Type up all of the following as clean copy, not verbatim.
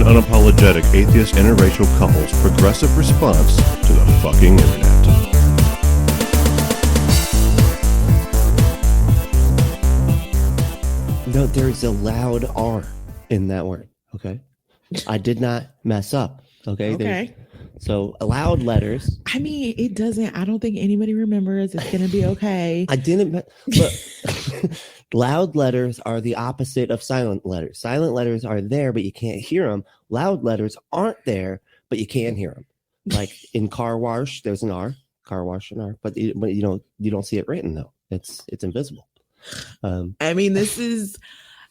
unapologetic atheist interracial couple's progressive response to the fucking internet. No, there's a loud R in that word. Okay. I did not mess up. Okay. Okay. So loud letters. I mean, it doesn't, I don't think anybody remembers. It's going to be okay. I didn't, but loud letters are the opposite of silent letters. Silent letters are there, but you can't hear them. Loud letters aren't there, but you can hear them. Like in car wash, there's an R, car wash, an R, but you don't see it written though. It's invisible. I mean,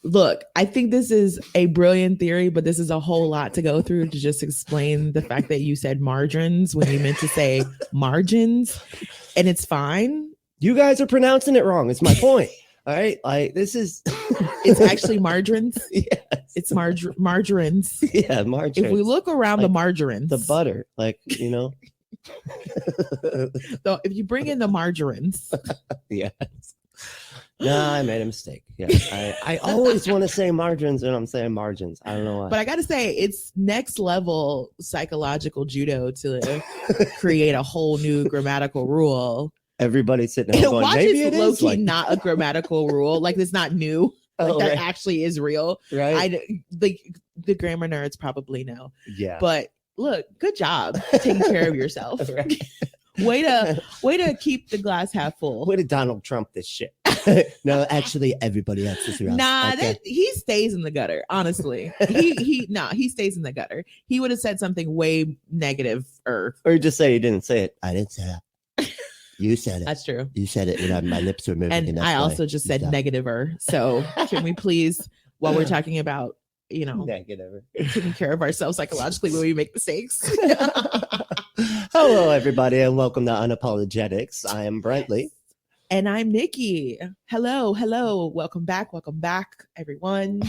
look, I think this is a brilliant theory, but this is a whole lot to go through to just explain the fact that you said margins when you meant to say margins, and it's fine. You guys are pronouncing it wrong. It's my point. All right. Like it's actually margarines. Yes. It's margarines. Yeah. Margarines. If we look around the margarines, the butter, so if you bring in the margarines. Yes. No, I made a mistake. Yeah, I always want to say margins and I'm saying margins. I don't know why. But I got to say, it's next level psychological judo to create a whole new grammatical rule. Everybody's sitting there going, maybe it is low-key not a grammatical rule. Like it's not new. Like that actually is real. Right. The grammar nerds probably know. Yeah. But look, good job taking care of yourself. Right. Way to keep the glass half full. Way to Donald Trump this shit. No, actually, everybody else is around. Nah, he stays in the gutter. Honestly, he stays in the gutter. He would have said something way negative, or just say he didn't say it. I didn't say that. You said it. That's true. You said it without my lips were moving. And I also just said negativer. So can we please, while we're talking about negativer, taking care of ourselves psychologically when we make mistakes. Hello, everybody, and welcome to Unapologetics. I am Brently. And I'm Nikki. Hello. Welcome back, everyone.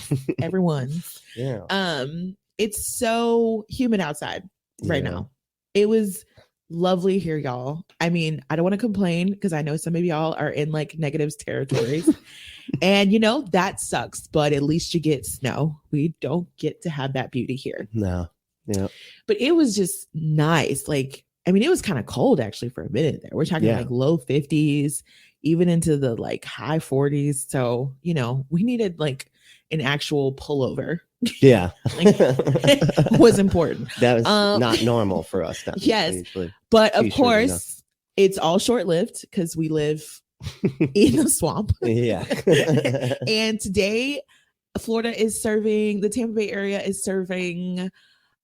Yeah. It's so humid outside right now. It was lovely here, y'all. I mean, I don't want to complain because I know some of y'all are in like negatives territories. And that sucks, but at least you get snow. We don't get to have that beauty here. No. Yeah. But it was just nice. Like, I mean, it was kind of cold actually for a minute there. We're talking like low 50s, even into the like high 40s. So, we needed like an actual pullover. Yeah. Was important. That was not normal for us. Yes. But of course, it's all short-lived because we live in the swamp. Yeah. And today, the Tampa Bay area is serving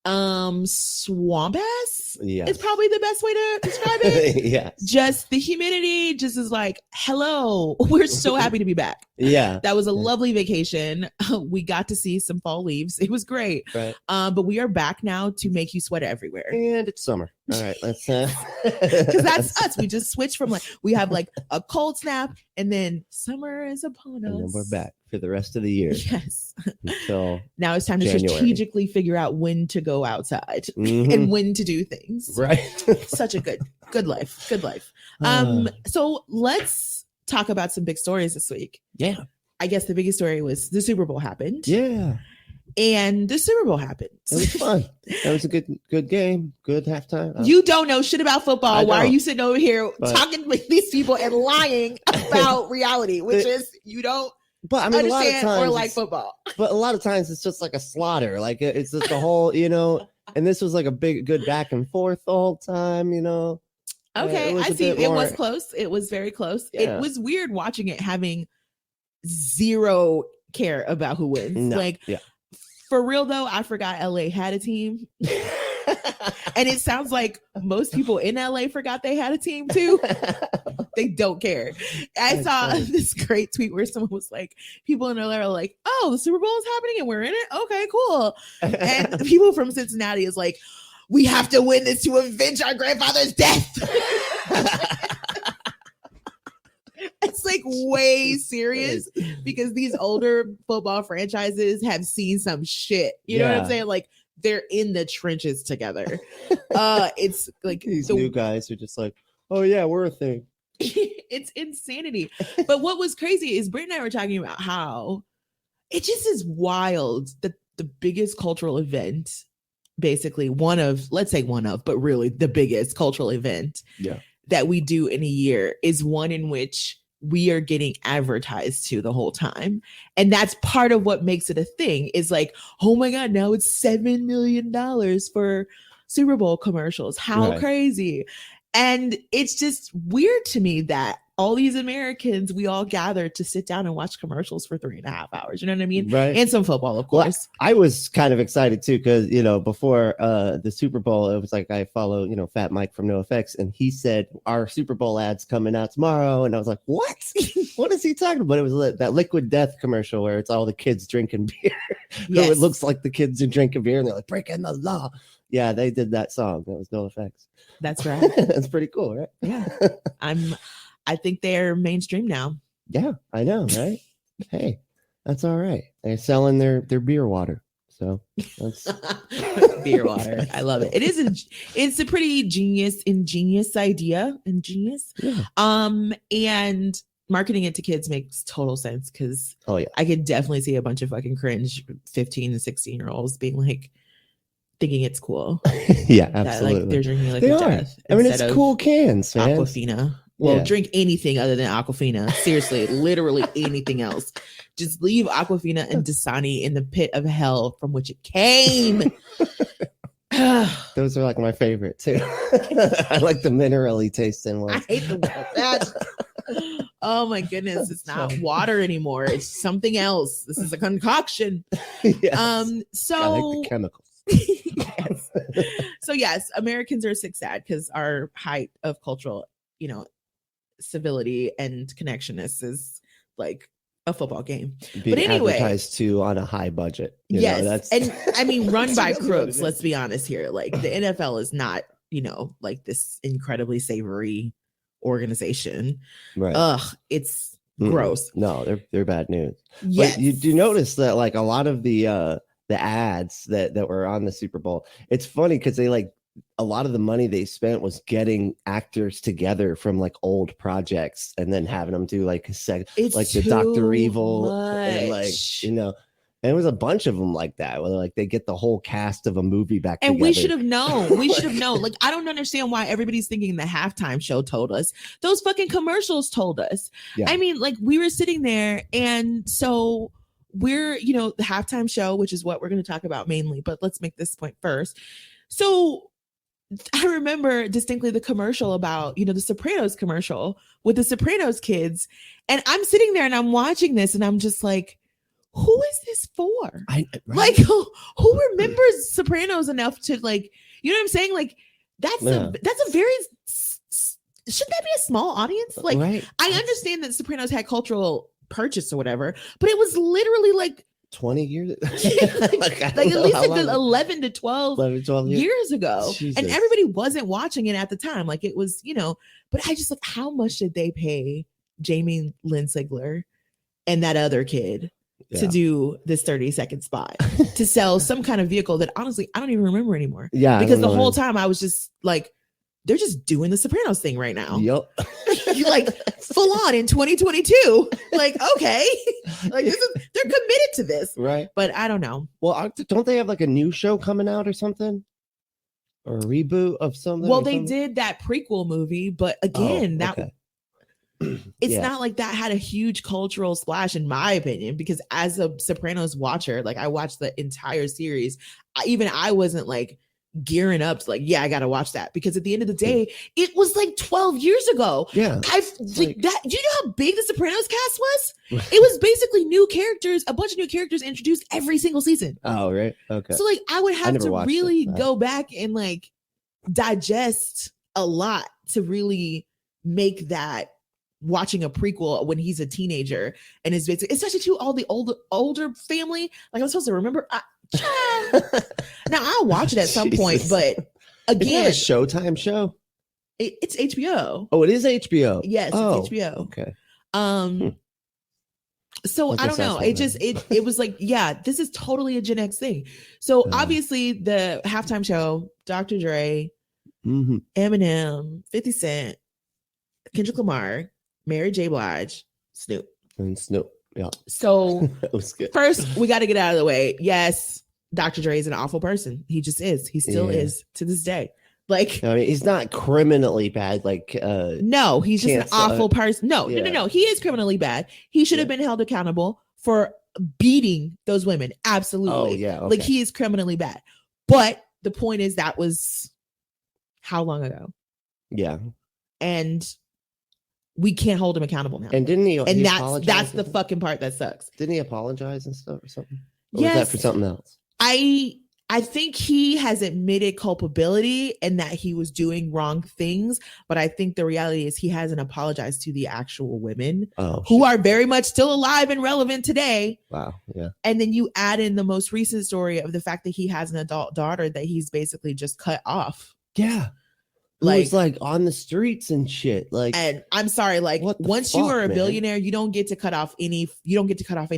swamp ass. Yeah, it's probably the best way to describe it. Yeah, just the humidity just is like, hello, we're so happy to be back. Yeah, that was a lovely vacation. We got to see some fall leaves. It was great. Right. But we are back now to make you sweat everywhere. And it's summer. All right, let's because that's us. We just switch from we have like a cold snap and then summer is upon us. And then we're back for the rest of the year. Yes. Until now it's time to strategically figure out when to go outside and when to do things. Right. Such a good life. Good life. So let's talk about some big stories this week. Yeah. I guess the biggest story was the Superbowl happened. Yeah. And the Superbowl happened. It was fun. That was a good game. Good halftime. You don't know shit about football. Why are you sitting over here talking with these people and lying about reality, which is you don't understand a lot of times or like football. But a lot of times it's just like a slaughter. Like it's just a whole, and this was like a good back and forth the whole time, Okay, I see. It was close. It was very close. Yeah. It was weird watching it having zero care about who wins. No. For real though, I forgot LA had a team. And it sounds like most people in LA forgot they had a team too. They don't care. I saw this great tweet where someone was like, people in LA are like, oh, the Super Bowl is happening and we're in it? Okay, cool. And people from Cincinnati is like, we have to win this to avenge our grandfather's death. It's like way serious because these older football franchises have seen some shit. You know what I'm saying? Like they're in the trenches together. It's like these new guys are just like, oh yeah, we're a thing. It's insanity. But what was crazy is Britt and I were talking about how it just is wild that the biggest cultural event, basically but really the biggest cultural event that we do in a year is one in which we are getting advertised to the whole time. And that's part of what makes it a thing, is like, oh my God, now it's $7 million for Super Bowl commercials. How crazy. And it's just weird to me that all these Americans, we all gathered to sit down and watch commercials for 3.5 hours. You know what I mean? Right. And some football, of course. Well, I was kind of excited too, because, you know, before the Super Bowl, it was like, I follow, you know, Fat Mike from NoFX, and he said, our Super Bowl ad's coming out tomorrow. And I was like, what? What is he talking about? It was that Liquid Death commercial where it's all the kids drinking beer. Yes. It looks like the kids are drinking beer and they're like, breaking the law. Yeah, they did that song. That was NoFX. That's right. That's pretty cool, right? Yeah. I think they're mainstream now. Yeah, I know, right? Hey, that's all right. They're selling their beer water. So that's beer water. I love it. It's a pretty ingenious idea. Ingenious. Yeah. And marketing it to kids makes total sense, because I could definitely see a bunch of fucking cringe 15 and 16-year-olds being like, thinking it's cool. Yeah, absolutely. That, like, they're drinking like they are. I mean, it's cool cans, man. Aquafina. Well, drink anything other than Aquafina. Seriously, literally anything else. Just leave Aquafina and Dasani in the pit of hell from which it came. Those are like my favorite too. I like the minerally tasting ones. I hate them. Oh my goodness, it's not water anymore. It's something else. This is a concoction. Yes. So I like the chemicals. Yes. So yes, Americans are sick sad because our height of cultural, you know, civility and connectionness is like a football game. Being but anyway, advertised to on a high budget. Yes, that's... and I mean, run by crooks. Let's be honest here. Like, the NFL is not, you know, like this incredibly savory organization. Right. Ugh, it's gross. No, they're bad news. Yes. But you do notice that, like, a lot of the ads that were on the Super Bowl, it's funny because they, like, a lot of the money they spent was getting actors together from like old projects and then having them do like like the Dr. Evil and, like, you know, and it was a bunch of them like that, where like they get the whole cast of a movie back and together. We should have known. Like, I don't understand why everybody's thinking the halftime show told us. Those fucking commercials told us. Yeah. I mean, like, we were sitting there, and so we're, you know, the halftime show, which is what we're going to talk about mainly, but let's make this point first. So I remember distinctly the commercial about, you know, the Sopranos commercial with the Sopranos kids. And I'm sitting there and I'm watching this and I'm just like, who is this for? Like, who remembers Sopranos enough to, like, you know what I'm saying? Like, that's a very, should that be a small audience? Like, I understand that Sopranos had cultural purchase or whatever, but it was literally like 20 years like at least like 11 to 12 years ago. Jesus. And everybody wasn't watching it at the time, like it was, you know. But I just, like, how much did they pay Jamie Lynn Sigler and that other kid to do this 30-second spot to sell some kind of vehicle that honestly I don't even remember anymore? Because the whole time I was just like, they're just doing the Sopranos thing right now. Yep. Like, full on in 2022. Like, okay. Like, they're committed to this. Right. But I don't know. Well, don't they have like a new show coming out or something? Or a reboot of something? Well, they did that prequel movie, but again, it's not like that had a huge cultural splash, in my opinion, because as a Sopranos watcher, like, I watched the entire series. I wasn't like gearing up to, like, yeah, I gotta watch that, because at the end of the day, it was like 12 years ago. Yeah, like that. Do you know how big the Sopranos cast was? It was basically new characters, a bunch of new characters introduced every single season. Oh, right. Okay. So, like, I would have to really go back and, like, digest a lot to really make that watching a prequel when he's a teenager and is basically, especially to all the older family. Like, I'm supposed to remember. Now I'll watch it at some point, but again, it's not a Showtime show. It's HBO. Oh, it is HBO. Yes, it's HBO. Okay. So I don't know. It was like, yeah, this is totally a Gen X thing. So obviously the halftime show, Dr. Dre, Eminem, 50 Cent, Kendrick Lamar, Mary J. Blige, Snoop. And Snoop. Yeah. So that was good. First, we got to get out of the way. Yes, Dr. Dre is an awful person. He just is. He still is to this day. Like, I mean, he's not criminally bad. Like, no, he's just an awful person. No. He is criminally bad. He should have been held accountable for beating those women. Absolutely. Oh, yeah. Okay. Like, he is criminally bad. But the point is, that was how long ago? Yeah. And we can't hold him accountable now. And didn't he? And that's the fucking part that sucks. Didn't he apologize and stuff or something? Or yes. was that for something else? I think he has admitted culpability and that he was doing wrong things, but I think the reality is he hasn't apologized to the actual women who are very much still alive and relevant today. Wow. Yeah. And then you add in the most recent story of the fact that he has an adult daughter that he's basically just cut off. Yeah. Who's like on the streets and shit. Like, and I'm sorry, like once you are a billionaire, you don't get to cut off any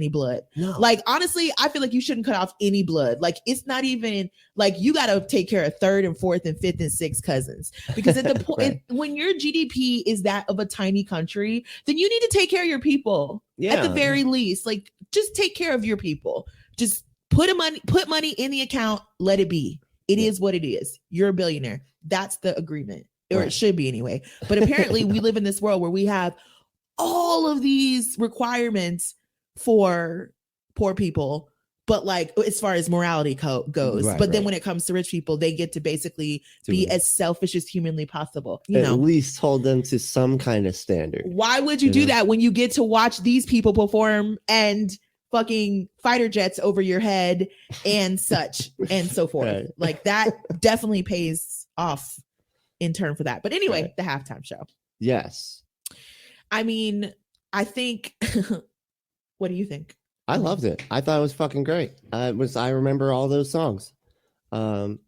blood. No. Like, honestly, I feel like you shouldn't cut off any blood. Like, it's not even like you got to take care of third and fourth and fifth and sixth cousins, because at the point when your GDP is that of a tiny country, then you need to take care of your people. At the very least. Like, just take care of your people. Just put money in the account. Let it be. It is what it is. You're a billionaire. That's the agreement, or it should be anyway. But apparently we live in this world where we have all of these requirements for poor people, but like as far as morality goes, then when it comes to rich people, they get to basically be as selfish as humanly possible. At least hold them to some kind of standard. Why would you do that when you get to watch these people perform and fucking fighter jets over your head and such and so forth? Like, that definitely pays off in turn for that. But anyway, the halftime show. Yes. I mean, I think what do you think? I loved it. I thought it was fucking great. I remember all those songs from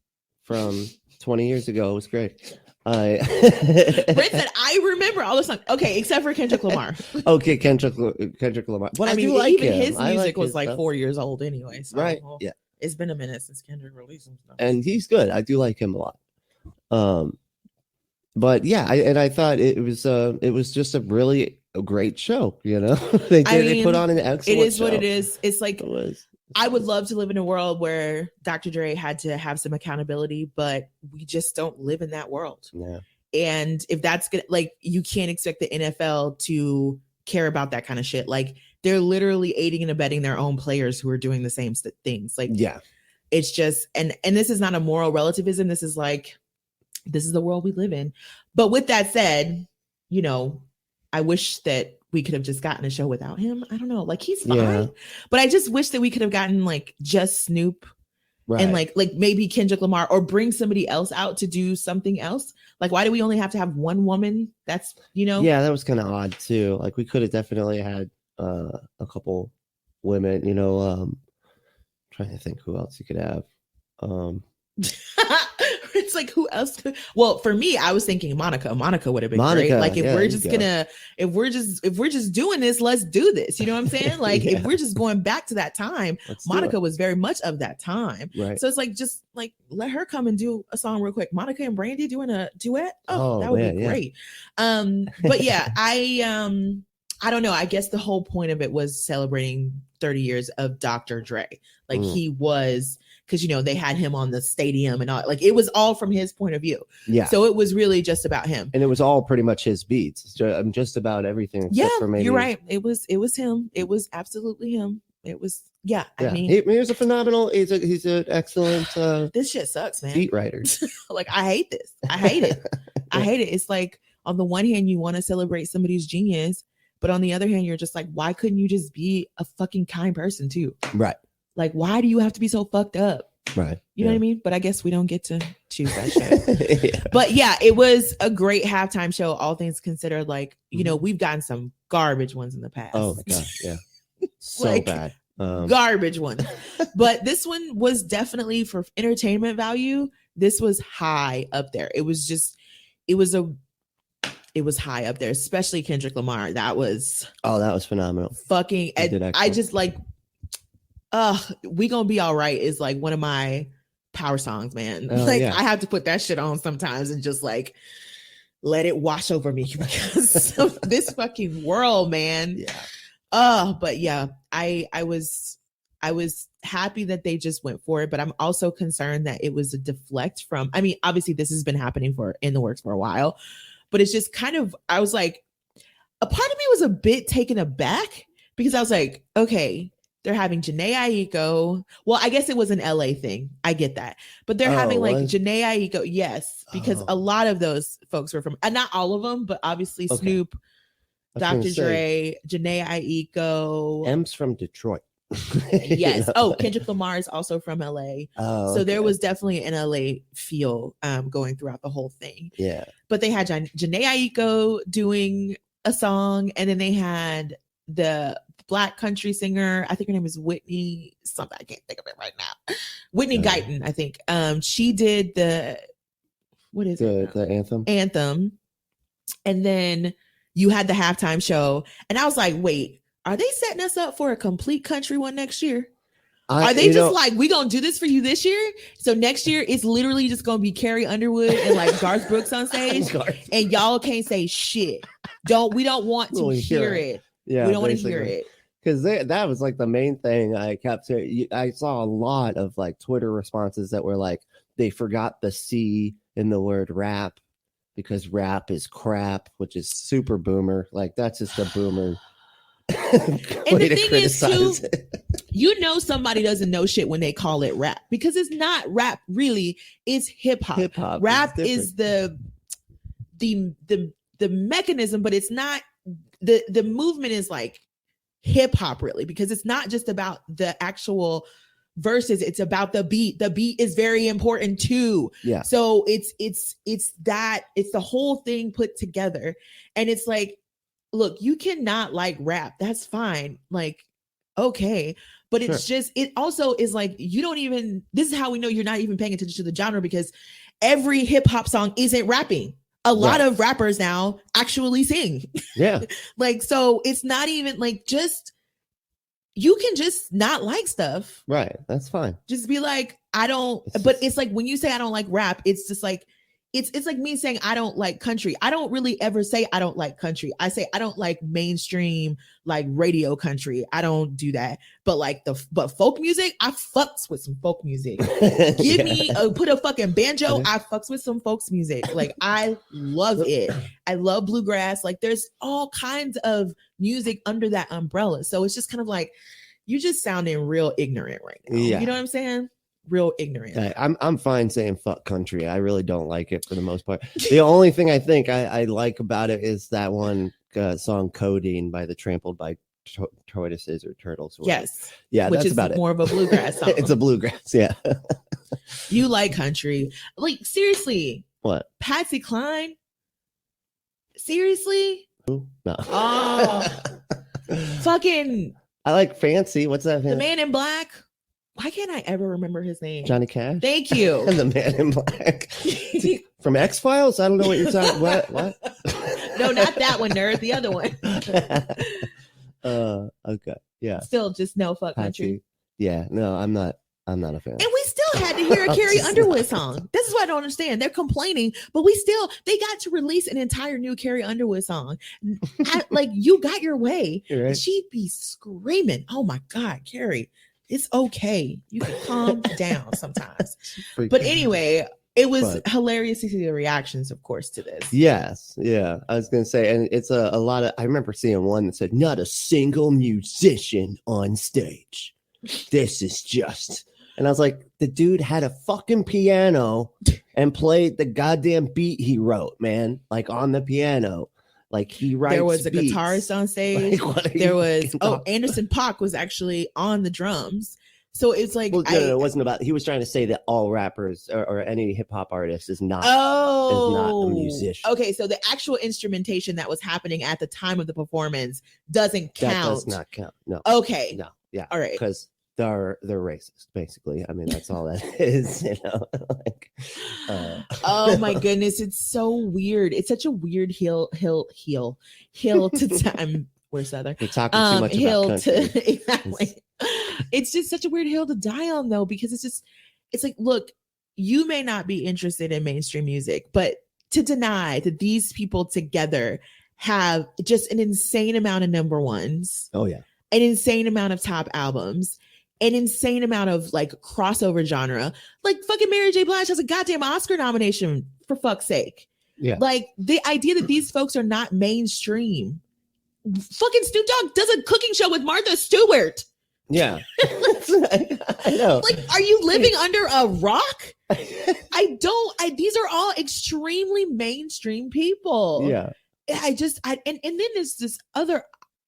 20 years ago. It was great. Brent said, I remember all the songs. Okay, except for Kendrick Lamar. Okay, Kendrick Lamar. But I mean, do like even him. His music was like stuff. 4 years old anyway. So, Yeah. It's been a minute since Kendrick released some stuff. And he's good. I do like him a lot. But yeah, I thought it was just a great show. They put on an excellent. It is show. what it is. It's like I would love to live in a world where Dr. Dre had to have some accountability, but we just don't live in that world. Yeah. And if that's good, like, you can't expect the NFL to care about that kind of shit. Like, they're literally aiding and abetting their own players who are doing the same things. Like, it's just, and this is not a moral relativism. This is the world we live in. But with that said, I wish that we could have just gotten a show without him. I don't know. Like, he's fine, but I just wish that we could have gotten like just Snoop and like maybe Kendrick Lamar, or bring somebody else out to do something else. Like, why do we only have to have one woman? That's, Yeah, that was kind of odd too. Like, we could have definitely had a couple women, trying to think who else you could have. It's like, who else could? Well, for me, I was thinking Monica would have been great. Like, if we're just doing this, let's do this. You know what I'm saying? Like, if we're just going back to that time, Monica was very much of that time. Right. So it's like, just like, let her come and do a song real quick. Monica and Brandy doing a duet. Oh, that would be great. But yeah, I don't know. I guess the whole point of it was celebrating 30 years of Dr. Dre. Like, he was, because, they had him on the stadium and all, like, it was all from his point of view. Yeah. So it was really just about him. And it was all pretty much his beats. Just about everything. For maybe... You're right. It was him. It was absolutely him. It was, I mean, he was a phenomenal, he's an excellent, this shit sucks, man. Beat writer. Like, I hate this. I hate it. I hate it. It's like, on the one hand, you want to celebrate somebody's genius, but on the other hand, you're just like, why couldn't you just be a fucking kind person too? Right. Like, why do you have to be so fucked up? Right. You know what I mean? But I guess we don't get to choose that show. But yeah, it was a great halftime show, all things considered. Like, we've gotten some garbage ones in the past. Oh my God. Yeah. So bad. Garbage one. But this one was definitely, for entertainment value, this was high up there. It was high up there, especially Kendrick Lamar. That was phenomenal. Fucking, I just like, We Gonna Be All Right is like one of my power songs, man. I have to put that shit on sometimes and just like let it wash over me because of this fucking world, man. Yeah. But yeah, I was I was happy that they just went for it, but I'm also concerned that it was a deflect from, I mean, obviously this has been happening in the works for a while, but it's just kind of, I was like, a part of me was a bit taken aback because I was like, okay, they're having Janae Aiko. Well, I guess it was an LA thing. I get that. But they're having like Janae Aiko. Yes, because a lot of those folks were from, not all of them, but obviously Snoop, Dr. Dre, Janae Aiko. M's from Detroit. Yes. You know? Kendrick Lamar is also from LA. So there was definitely an LA feel going throughout the whole thing. Yeah. But they had Janae Aiko doing a song, and then they had the Black country singer, I think her name is Whitney something, I can't think of it right now, Whitney Guyton, I think. She did the anthem, and then you had the halftime show, and I was like, wait, are they setting us up for a complete country one next year? Are they just like, we gonna do this for you this year? So next year it's literally just gonna be Carrie Underwood and like Garth Brooks on stage, and y'all can't say shit. We don't want to hear it. Yeah, we don't want to hear it. Because that was like the main thing I kept saying. I saw a lot of like Twitter responses that were like, they forgot the C in the word rap because rap is crap, which is super boomer. Like, that's just a boomer. And the thing is, too, somebody doesn't know shit when they call it rap, because it's not rap really, it's hip-hop. Hip-hop rap is the mechanism, but it's not the movement is like hip hop really, because it's not just about the actual verses, it's about the beat. The beat is very important too. Yeah. So it's the whole thing put together. And it's like, look, you cannot like rap. That's fine. Like, okay. But it's just, it also is like, this is how we know you're not even paying attention to the genre, because every hip hop song isn't rapping. A lot of rappers now actually sing. Yeah. Like, so it's not even like, you can just not like stuff. Right. That's fine. Just be like, but it's like, when you say I don't like rap, it's just like, it's like me saying I don't like country. I don't really ever say I don't like country. I say I don't like mainstream, like radio country. I don't do that. But like but folk music, I fucks with some folk music. Give me put a fucking banjo. I fucks with some folks music. Like, I love it. I love bluegrass. Like, there's all kinds of music under that umbrella. So it's just kind of like, you're just sounding real ignorant right now. Yeah. You know what I'm saying? Real ignorant. I'm fine saying fuck country. I really don't like it for the most part. The only thing I think I like about it is that one song Codeine by the Trampled by Tortoises or Turtles. Yes. Yeah, which that's is about more of a bluegrass song. It's a bluegrass, yeah. You like country. Like, seriously. What? Patsy Cline? Seriously? Who? No. Oh. Fucking. I like Fancy. What's that? The Man in Black? Why can't I ever remember his name? Johnny Cash. Thank you. The Man in Black. From X-Files? I don't know what you're talking about. What? No, not that one, nerd. The other one. Okay. Yeah. Still just no fuck country. Yeah. No, I'm not a fan. And we still had to hear a Carrie Underwood song. This is what I don't understand. They're complaining, but they got to release an entire new Carrie Underwood song. Like, you got your way. Right. She'd be screaming, oh my God, Carrie. It's okay. You can calm down sometimes. But anyway, it was hilarious to see the reactions, of course, to this. Yes. Yeah. I was going to say, and it's a lot of, I remember seeing one that said, not a single musician on stage. This is just, and I was like, the dude had a fucking piano and played the goddamn beat he wrote, man, like on the piano. Like, he writes. There was a beats. guitarist on stage. Like, there was Anderson .Paak was actually on the drums. So it's like, well, no, it wasn't about. He was trying to say that all rappers or any hip hop artist is not a musician. Okay, so the actual instrumentation that was happening at the time of the performance doesn't count. That does not count. No. Okay. No. Yeah. All right. Because they're racist, basically. I mean, that's all that is. You know. Like, oh my goodness, it's so weird. It's such a weird hill to time. We're Southern. We're talking too much about country. Exactly. It's just such a weird hill to die on, though, because it's like, look, you may not be interested in mainstream music, but to deny that these people together have just an insane amount of number ones. Oh yeah. An insane amount of top albums. an insane amount of like crossover genre. Like fucking Mary J. Blige has a goddamn Oscar nomination, for fuck's sake. Yeah. Like the idea that these folks are not mainstream. Fucking Snoop Dogg does a cooking show with Martha Stewart. Yeah. I know. Like, are you living under a rock? These are all extremely mainstream people. Yeah. And then there's this other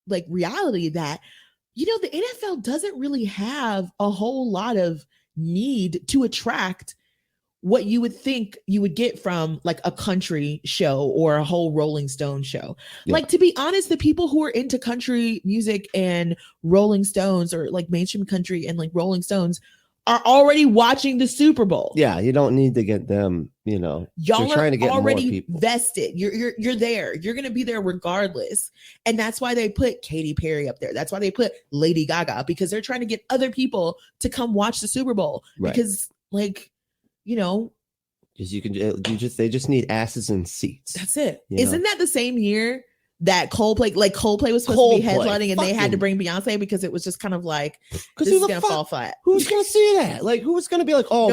like reality that, you know, the NFL doesn't really have a whole lot of need to attract what you would think you would get from like a country show or a whole Rolling Stone show. Yeah. Like, to be honest, the people who are into country music and Rolling Stones, or like mainstream country and like Rolling Stones, are already watching the Super Bowl. Yeah, you don't need to get them, you know. Y'all are trying to get already more people vested. You're there. You're gonna be there regardless. And that's why they put Katy Perry up there. That's why they put Lady Gaga, because they're trying to get other people to come watch the Super Bowl. Right. Because, like, you know, they just need asses and seats. that's it. You Isn't know? that the same year that Coldplay was supposed to be headlining, and they had to bring Beyonce because it was just kind of like, this is gonna fall flat. Who's gonna see that? Like, who's gonna be like, oh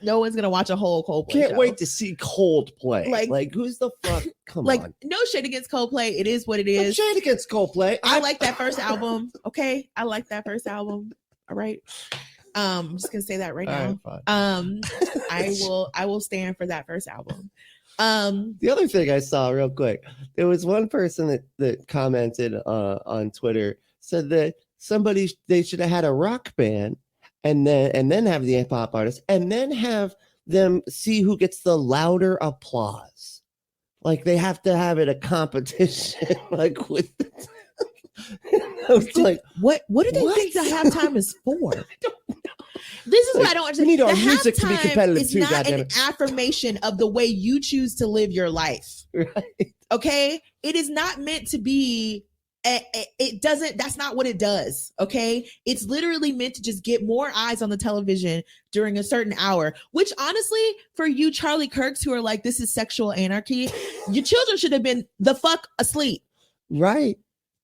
no one's gonna watch a whole Coldplay can't show. wait to see Coldplay. Like who's the fuck? Come like, on. no shade against Coldplay. It is what it No is. shade against Coldplay. I like that first album. Okay. I like that first album. All right. I'm just gonna say that right now. Right, I will stand for that first album. The other thing I saw real quick, there was one person that commented on Twitter, said that they should have had a rock band and then have the hip hop artist and then have them see who gets the louder applause. Like, they have to have it a competition, like with. I was like, what do they think the halftime is for? This is what I don't understand. We need our The music to be halftime competitive is too, not an goddammit. affirmation of the way you choose to live your life. Right. Okay, it is not meant to be. It doesn't. That's not what it does. Okay, it's literally meant to just get more eyes on the television during a certain hour. Which, honestly, for you Charlie Kirks who are like, this is sexual anarchy, your children should have been the fuck asleep. Right.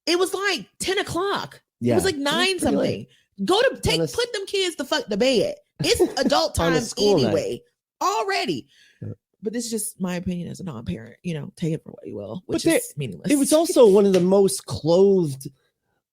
It was like 10 o'clock. Yeah. It was like 9 something. Late. Put them kids the fuck to bed. It's adult On a time school anyway. Already. Yeah. But this is just my opinion as a non-parent. You know, take it for what you will, which But is meaningless. It was also one of the most clothed,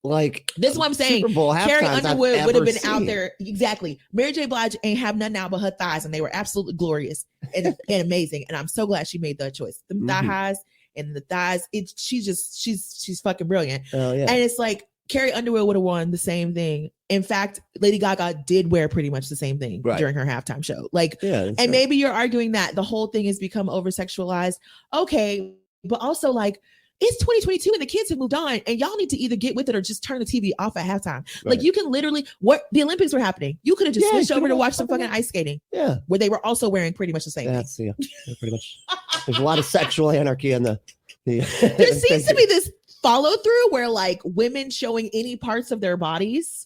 like, this is what I'm saying. Super Bowl Carrie halftimes Underwood I've would have ever been out seen. there. Exactly. Mary J. Blige ain't have nothing out but her thighs, and they were absolutely glorious and amazing. And I'm so glad she made that choice. The thigh highs and the thighs. She's fucking brilliant. Oh yeah. And it's like Carrie Underwood would have won the same thing. In fact, Lady Gaga did wear pretty much the same thing during her halftime show. Like, and maybe you're arguing that the whole thing has become over sexualized. Okay, but also like, it's 2022 and the kids have moved on, and y'all need to either get with it or just turn the TV off at halftime. Right. Like, you can literally, the Olympics were happening. You could have just switched over to watch some fucking ice skating. Yeah. Where they were also wearing pretty much the same thing. Yeah, pretty much. There's a lot of sexual anarchy on the There seems to be this follow through where like women showing any parts of their bodies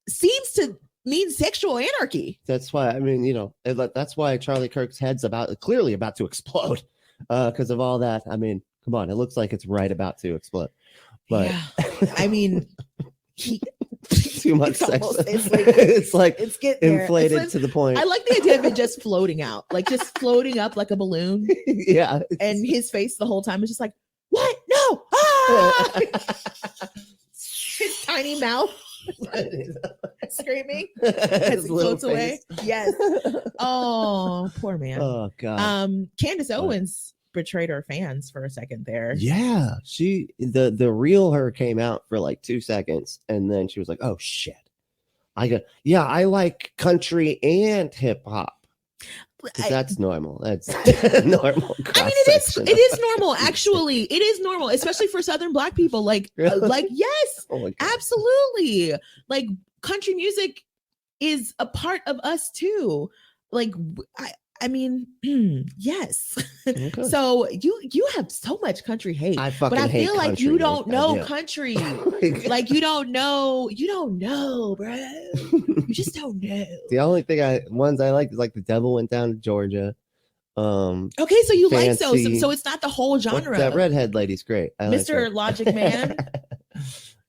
seems to mean sexual anarchy. That's why, I mean, you know, that's why Charlie Kirk's head's clearly about to explode because of all that. I mean, come on, it looks like it's right about to explode. But yeah. I mean, too much sex. It's getting inflated there. to the point. I like the idea of it just floating out, like just floating up like a balloon. Yeah. And his face the whole time is just like, what? No. Ah! His tiny mouth screaming as it floats away. Yes. Oh, poor man. Oh God. Candace Owens betrayed her fans for a second there. Yeah, the real her came out for like 2 seconds, and then she was like, "Oh shit, I like country and hip hop." That's normal. That's normal. I mean, it is normal. Actually, it is normal, especially for Southern Black people. Like, Really? like yes, absolutely. Like, country music is a part of us too. Like, I mean, yes. Okay. So you have so much country hate, but I feel like you don't know yeah. country. Like you don't know, bro. You just don't know. The only ones I like is like The Devil Went Down to Georgia. Okay, so you Fancy. like those. So it's not the whole genre. That redhead lady's great. Mr. Logic Man,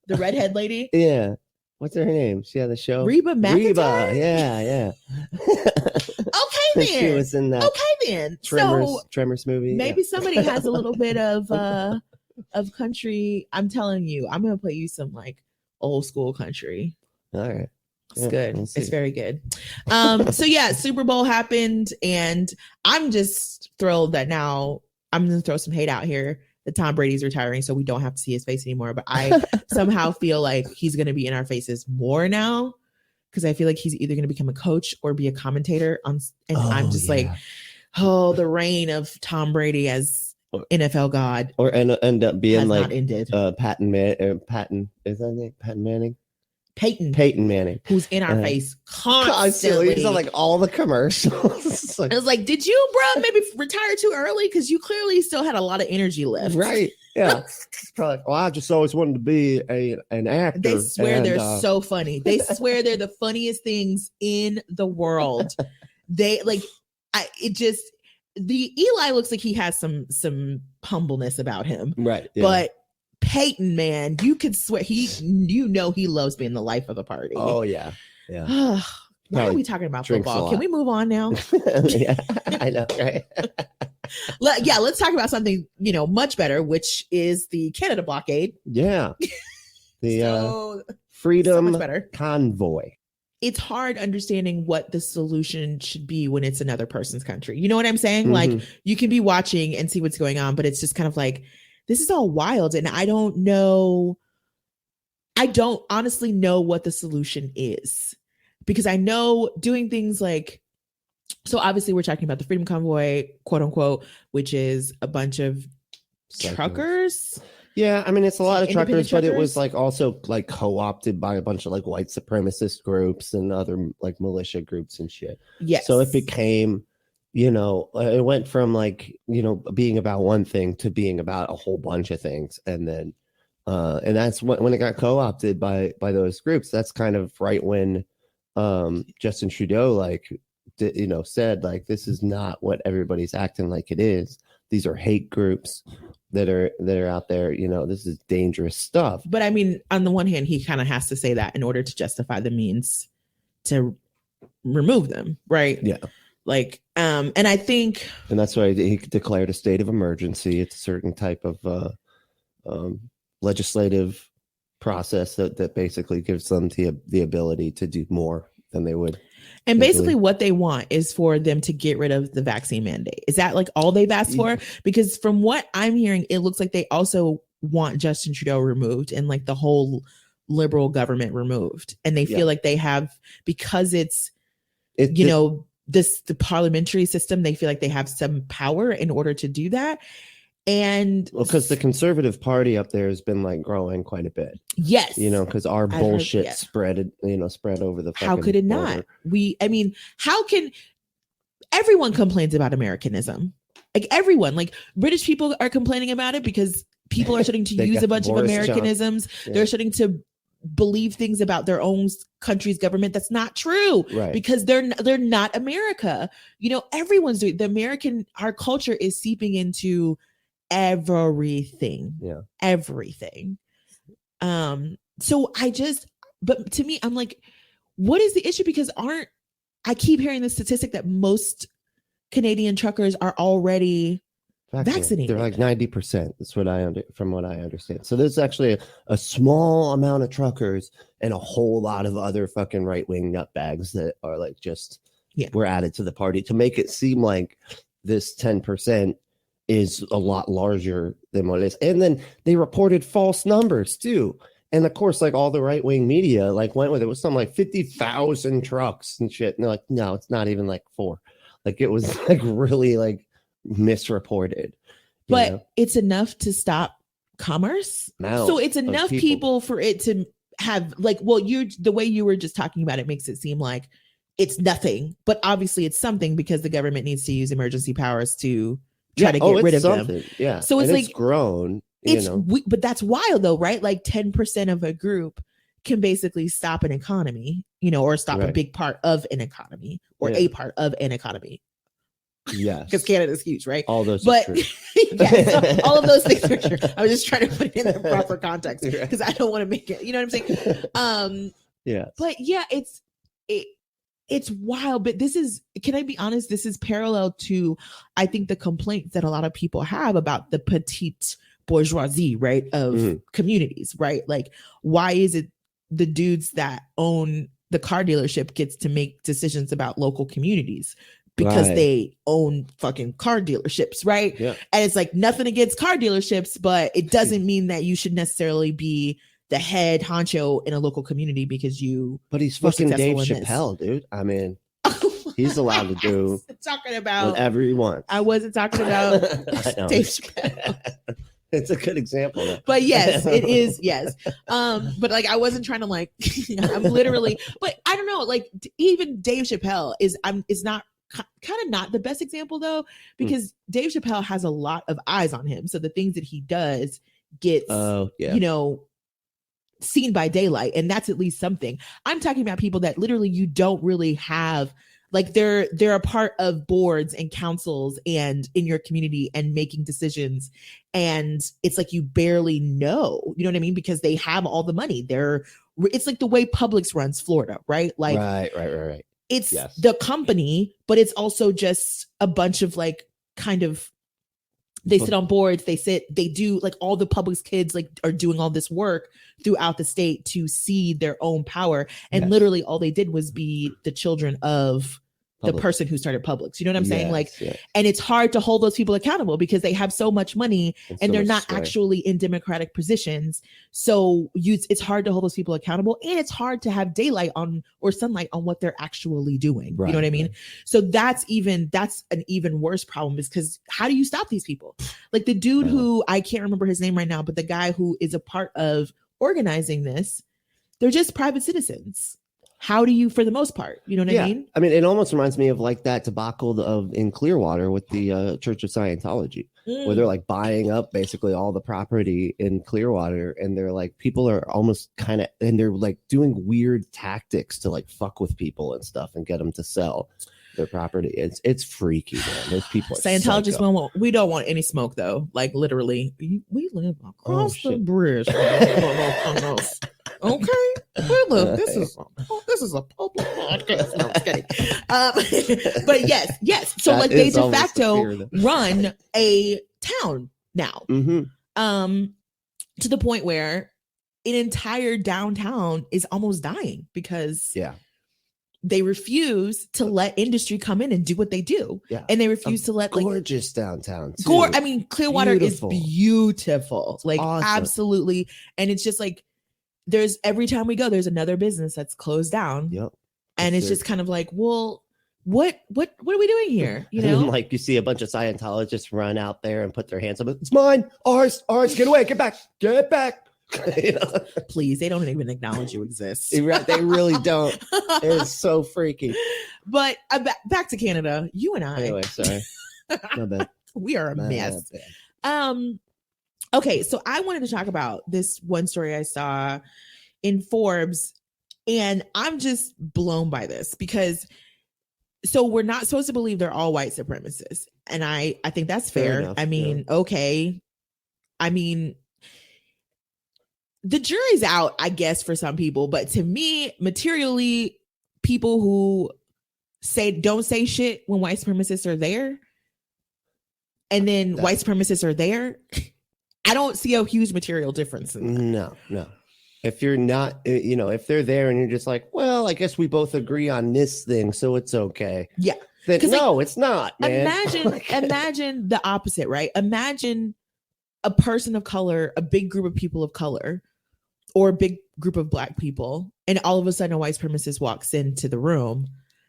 the redhead lady. Yeah. what's her name? She had the show. Reba McEntire? Reba, yeah. Okay then. She was in that Okay then. Tremors movie. Maybe somebody has a little bit of country. I'm telling you, I'm gonna play you some like old school country. All right. It's good. It's very good. So yeah, Super Bowl happened, and I'm just thrilled that now I'm gonna throw some hate out here that Tom Brady's retiring, so we don't have to see his face anymore. But I somehow feel like he's gonna be in our faces more now, because I feel like he's either gonna become a coach or be a commentator on. And I'm just like, oh, the reign of Tom Brady as NFL god, or end up being like not ended. Patton is that name? Patton Manning. Peyton Manning, who's in our face constantly. He's on like all the commercials. I was like, did you, bro, maybe retire too early? Because you clearly still had a lot of energy left. Right. Yeah. It's probably like, well, I just always wanted to be an actor. They swear they're so funny. They swear they're the funniest things in the world. The Eli looks like he has some humbleness about him. Right. Yeah. But Peyton, man, you could swear he loves being the life of the party. Oh yeah. Yeah. Why are we talking about football? Can we move on now? Yeah, I know, right? Let's talk about something, much better, which is the Canada blockade. Yeah. The Freedom Convoy. It's hard understanding what the solution should be when it's another person's country. You know what I'm saying? Mm-hmm. Like, you can be watching and see what's going on, but it's just kind of like, this is all wild. And I don't honestly know what the solution is, because I know doing things like, so obviously we're talking about the Freedom Convoy, quote unquote, which is a bunch of truckers. Yeah. I mean, it's a lot of truckers, but it was like also like co-opted by a bunch of like white supremacist groups and other like militia groups and shit. Yes. So it became, it went from like, being about one thing to being about a whole bunch of things. And then, and that's when it got co-opted by those groups. That's kind of right when Justin Trudeau, said, like, this is not what everybody's acting like it is. These are hate groups that are out there. This is dangerous stuff. But I mean, on the one hand, he kind of has to say that in order to justify the means to remove them. Right. Yeah. And I think, and that's why he declared a state of emergency. It's a certain type of legislative process that basically gives them the ability to do more than they would. And basically what they want is for them to get rid of the vaccine mandate. Is that like all they've asked for? Because from what I'm hearing, it looks like they also want Justin Trudeau removed and like the whole liberal government removed. And they feel like they have, because the parliamentary system, they feel like they have some power in order to do that. And because the Conservative Party up there has been like growing quite a bit. Yes. Because our bullshit spread over the how could it border. Not? How can everyone complains about Americanism? Like everyone, like British people are complaining about it because people are starting to use a bunch of Americanisms. Yeah. They're starting to believe things about their own country's government that's not true, right? Because they're not America. Everyone's doing our culture is seeping into everything. Yeah. Everything. So but to me, I'm like, what is the issue? Because I keep hearing the statistic that most Canadian truckers are already vaccinated. They're like 90%. That's from what I understand. So there's actually a small amount of truckers and a whole lot of other fucking right-wing nutbags that are like were added to the party to make it seem like this 10% is a lot larger than what it is. And then they reported false numbers too. And of course, like all the right-wing media like went with it. It was something like 50,000 trucks and shit. And they're like, no, it's not even like 4. Like it was like really like misreported. But it's enough to stop commerce. So it's enough people for it to have the way you were just talking about it makes it seem like it's nothing. But obviously it's something because the government needs to use emergency powers to try to get rid of them. Yeah. So it's grown. But that's wild though, right? Like 10% of a group can basically stop an economy, or stop a big part of an economy or a part of an economy. Yes. Because Canada's huge, right? All those are true. So all of those things are true. I was just trying to put it in the proper context because I don't want to make it, you know what I'm saying? Yeah. But yeah, it's wild. But can I be honest? This is parallel to, I think, the complaints that a lot of people have about the petite bourgeoisie, right, of communities, right? Like, why is it the dudes that own the car dealership gets to make decisions about local communities? Because they own fucking car dealerships, right? Yeah. And it's like, nothing against car dealerships, but it doesn't mean that you should necessarily be the head honcho in a local community because you. But he's fucking Dave Chappelle, dude. I mean, he's allowed to do talking about whatever he wants. I wasn't talking about Dave Chappelle. It's a good example, though. But yes, it is. Yes. But like, I wasn't trying to like, I'm literally, but I don't know, like even Dave Chappelle is not kind of not the best example though, because Dave Chappelle has a lot of eyes on him. So the things that he does gets, you know, seen by daylight. And that's at least something. I'm talking about people that literally you don't really have, like they're a part of boards and councils and in your community and making decisions. And it's like, you barely know, you know what I mean? Because they have all the money. It's like the way Publix runs Florida, right? Like, right. It's the company, but it's also just a bunch of like kind of, they sit on boards, they do like all the Publix kids like are doing all this work throughout the state to see their own power. And literally all they did was be the children of the person who started Publix. You know what I'm saying? Like, and it's hard to hold those people accountable because they have so much money and they're not actually in democratic positions. So it's hard to hold those people accountable, and it's hard to have daylight on or sunlight on what they're actually doing. You know what I mean? So that's an even worse problem, is because how do you stop these people? Like the dude who, I can't remember his name right now, but the guy who is a part of organizing this, they're just private citizens. How do you, for the most part, you know what I mean? I mean, it almost reminds me of like that debacle in Clearwater with the Church of Scientology, where they're like buying up basically all the property in Clearwater, and they're like, people are almost kind of, and they're like doing weird tactics to like fuck with people and stuff and get them to sell their property. It's freaky, man. Those people are Scientologists we don't want any smoke though. Like literally, we live across the bridge. Okay. Hey, look, this is a public podcast. No, I'm just kidding. But yes. So like they de facto run a town now. To the point where an entire downtown is almost dying because they refuse to let industry come in and do what they do. Yeah. And they refuse to let gorgeous downtown. I mean, Clearwater is beautiful. Like awesome. Absolutely. And it's just like, there's every time we go, there's another business that's closed down. Yep. And it's just kind of like, well, what are we doing here? You know, like you see a bunch of Scientologists run out there and put their hands up. It's mine. Ours, get away. Get back. You know? Please, they don't even acknowledge you exist. They really don't. It's so freaky. But back to Canada, you and I. Anyway, sorry. My bad. We are a mess. Okay, so I wanted to talk about this one story I saw in Forbes, and I'm just blown by this because so we're not supposed to believe they're all white supremacists, and I think that's fair. I mean, okay. I mean, the jury's out, I guess, for some people, but to me, materially, people who don't say shit when white supremacists are there, and then white supremacists are there, I don't see a huge material difference in that. No. If you're not, if they're there and you're just like, well, I guess we both agree on this thing, so it's okay. Yeah. Then no, it's not, man. Imagine the opposite, right? Imagine a person of color, a big group of people of color, or a big group of Black people, and all of a sudden a white supremacist walks into the room.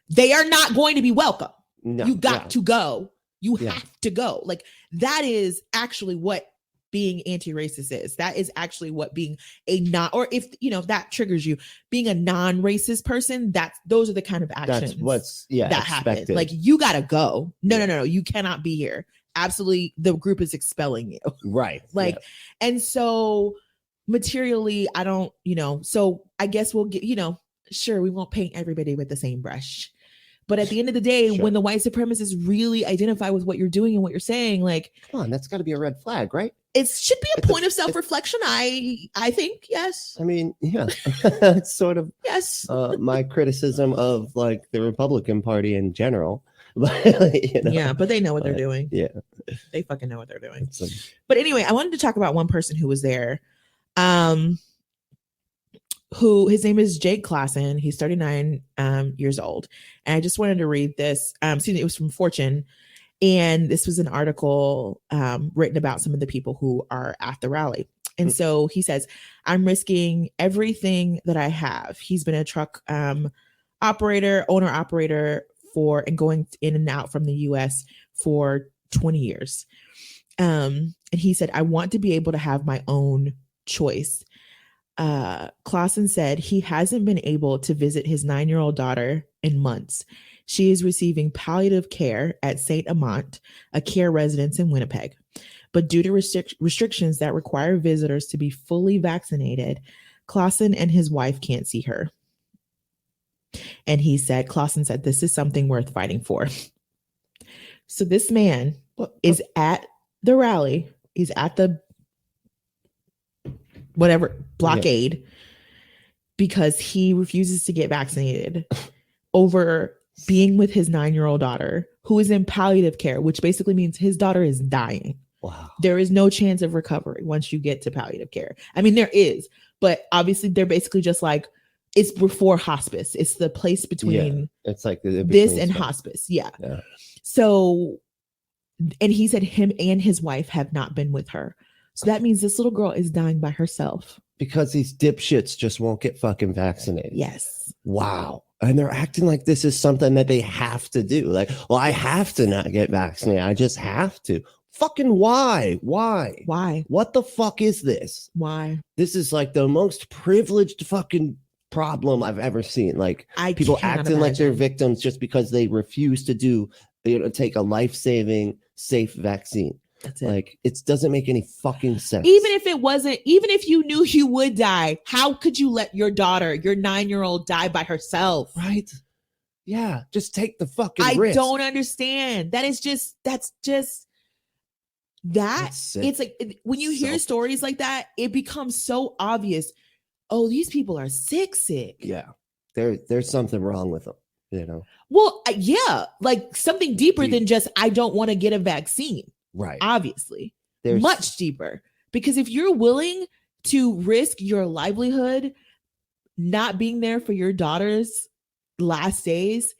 They are not going to be welcome. No, you got to go. You have to go. Like that is actually what being anti-racist is. That is actually what being or if that triggers you, being a non-racist person, those are the kind of actions that happen. Like you gotta go. No, you cannot be here. Absolutely, the group is expelling you. Right. Like, and so materially, I don't, so I guess we'll get, sure, we won't paint everybody with the same brush, But at the end of the day, Sure. when the white supremacists really identify with what you're doing and what you're saying, like, Come on, that's got to be a red flag, right? it should be a It's a- point of self-reflection. I think, yes. I mean, yeah, it's sort of Yes. my criticism of like the Republican Party in general. But, Yeah, but they know what they're doing. Yeah, They fucking know what they're doing. it's But anyway, I wanted to talk about one person who was there. Who his name is Jake Klassen. He's 39 years old. And I just wanted to read this. It was from Fortune. And this was an article written about some of the people who are at the rally. And so he says, I'm risking everything that I have. He's been a truck owner operator and going in and out from the US for 20 years. And he said, I want to be able to have my own choice. Klassen said he hasn't been able to visit his 9-year-old daughter in months. She is receiving palliative care at St. Amant, a care residence in Winnipeg. But due to restrictions that require visitors to be fully vaccinated, Klassen and his wife can't see her. And Klassen said, this is something worth fighting for. So this man is at the rally. He's at the whatever blockade because he refuses to get vaccinated over being with his 9-year-old daughter who is in palliative care, which basically means his daughter is dying. wow. There is no chance of recovery once you get to palliative care. I mean, there is, but obviously they're basically just like, it's before hospice. It's the place between It's like this and hospice. Yeah. So, and he said him and his wife have not been with her. So that means this little girl is dying by herself. Because these dipshits just won't get fucking vaccinated. Yes. Wow. And they're acting like this is something that they have to do. Like, well, I have to not get vaccinated. I just have to. Fucking why? Why? What the fuck is this? Why? This is like the most privileged fucking problem I've ever seen. Like people acting like they're victims just because they refuse to take a life-saving, safe vaccine. That's it. Like it doesn't make any fucking sense. Even if you knew you would die, how could you let your daughter, your 9-year-old, die by herself? Right? Yeah, just take the fucking risk. I don't understand. That's it's like when you hear stories like that, it becomes so obvious. Oh, these people are sick. Yeah, there's something wrong with them. You know. Well, yeah, like something deeper than just I don't want to get a vaccine. Right. Obviously, there's much deeper. Because if you're willing to risk your livelihood not being there for your daughter's last days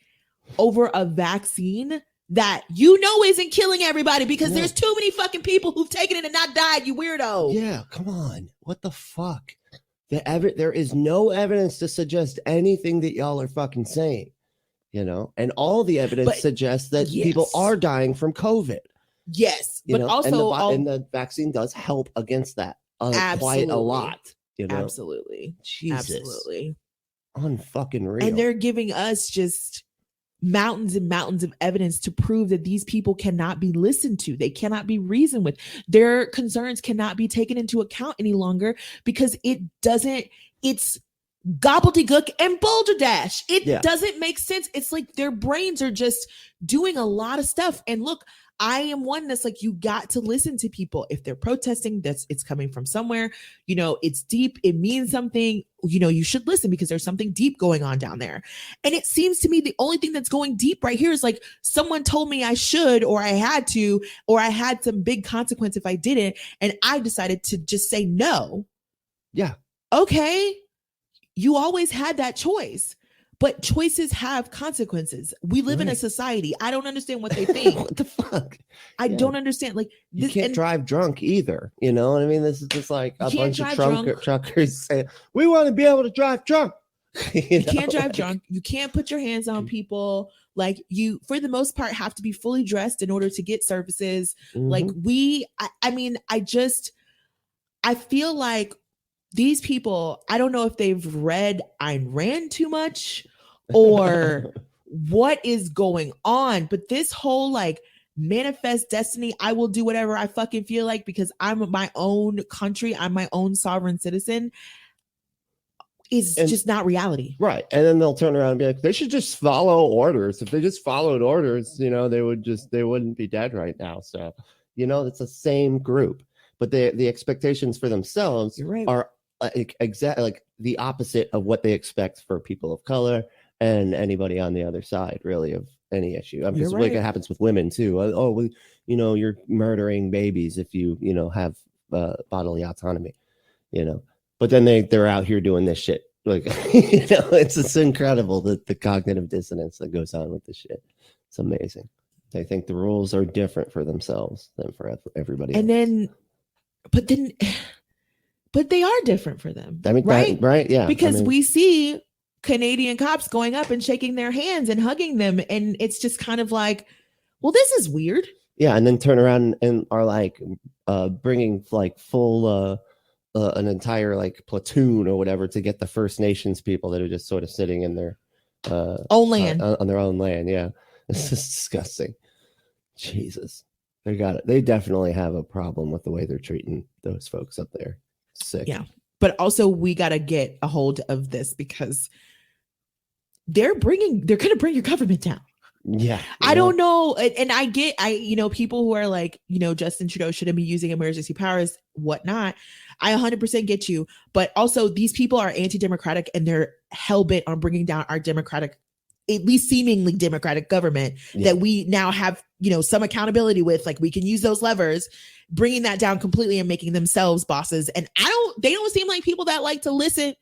over a vaccine that isn't killing everybody because there's too many fucking people who've taken it and not died, you weirdo. Yeah, come on. What the fuck? There is no evidence to suggest anything that y'all are fucking saying, and all the evidence suggests that people are dying from COVID. Yes, but also and the vaccine does help against that quite a lot. Absolutely, Jesus, absolutely, unfucking real. And they're giving us just mountains and mountains of evidence to prove that these people cannot be listened to. They cannot be reasoned with. Their concerns cannot be taken into account any longer because it's gobbledygook and balderdash. It doesn't make sense. It's like their brains are just doing a lot of stuff. And look, I am one that's like, you got to listen to people. If they're protesting, it's coming from somewhere, it's deep. It means something, you should listen because there's something deep going on down there. And it seems to me the only thing that's going deep right here is like someone told me I should, or I had to, or I had some big consequence if I didn't. And I decided to just say no. Yeah. Okay. You always had that choice. But choices have consequences. We live in a society. I don't understand what they think. What the fuck? I don't understand. Like you can't drive drunk either. You know what I mean? This is just like a bunch of truckers saying, we want to be able to drive drunk. You can't drive drunk. You can't put your hands on people. Like you, for the most part, have to be fully dressed in order to get services. Mm-hmm. Like I feel like these people, I don't know if they've read Ayn Rand too much or what is going on, but this whole like manifest destiny, I will do whatever I fucking feel like because I'm my own country, I'm my own sovereign citizen. is And- just not reality. Right. And then they'll turn around and be like, they should just follow orders. If they just followed orders, they wouldn't be dead right now. So, it's the same group, but the expectations for themselves You're right. are exactly like the opposite of what they expect for people of color and anybody on the other side, really, of any issue. You're Because right. it happens with women too. You're murdering babies if you, have bodily autonomy, but then they're out here doing this shit. Like, it's incredible the cognitive dissonance that goes on with this shit. It's amazing. They think the rules are different for themselves than for everybody And else. but they are different for them. I mean, right? Right. Yeah. Because we see Canadian cops going up and shaking their hands and hugging them. And it's just kind of like, well, this is weird. Yeah. And then turn around and are like bringing like full an entire like platoon or whatever to get the First Nations people that are just sort of sitting in their Own land. on their own land. Yeah. It's just disgusting. Jesus. They definitely have a problem with the way they're treating those folks up there. Sick. Yeah. But also we got to get a hold of this because they're going to bring your government down. Yeah. I don't know. And I get, people who are like, Justin Trudeau shouldn't be using emergency powers, whatnot. I 100% get you. But also these people are anti-democratic and they're hell bent on bringing down our democratic, at least seemingly democratic government that we now have, some accountability with. Like we can use those levers, bringing that down completely and making themselves bosses. And they don't seem like people that like to listen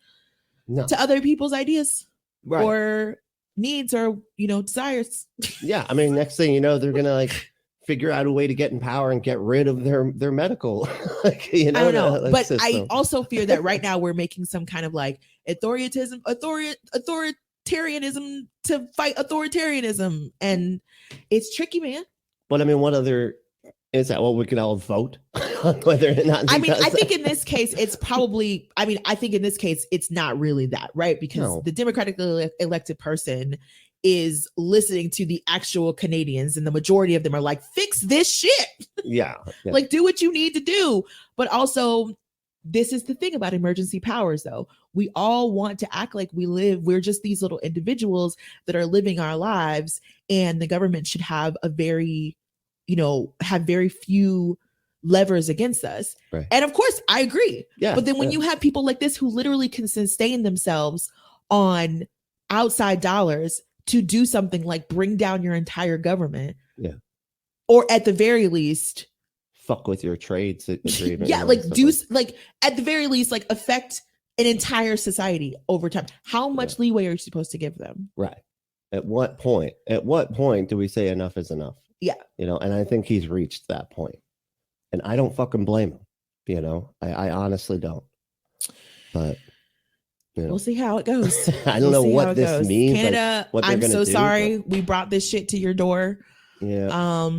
to other people's ideas or needs or desires. Yeah, I mean, next thing you know, they're gonna like figure out a way to get in power and get rid of their medical I don't know, but system. I also fear that right now we're making some kind of like authoritarianism to fight authoritarianism, and it's tricky, man. But I mean, what other is that? What we can all vote on whether or not? I mean, I think in this case, it's probably. I mean, I think in this case, it's not really that, right? Because the democratically elected person is listening to the actual Canadians, and the majority of them are like, "Fix this shit." Yeah. Like, do what you need to do. But also, this is the thing about emergency powers, though. We all want to act like we're just these little individuals that are living our lives, and the government should have very few levers against us. Right. And of course, I agree. Yeah. But then when you have people like this who literally can sustain themselves on outside dollars to do something like bring down your entire government. Yeah. Or at the very least, fuck with your trades agreement. Yeah, like like at the very least, like affect an entire society over time. How much leeway are you supposed to give them? Right. At what point do we say enough is enough? Yeah. And I think he's reached that point. And I don't fucking blame him. I honestly don't. But we'll see how it goes. I don't know what this means. Canada, like, I'm so sorry we brought this shit to your door. Yeah.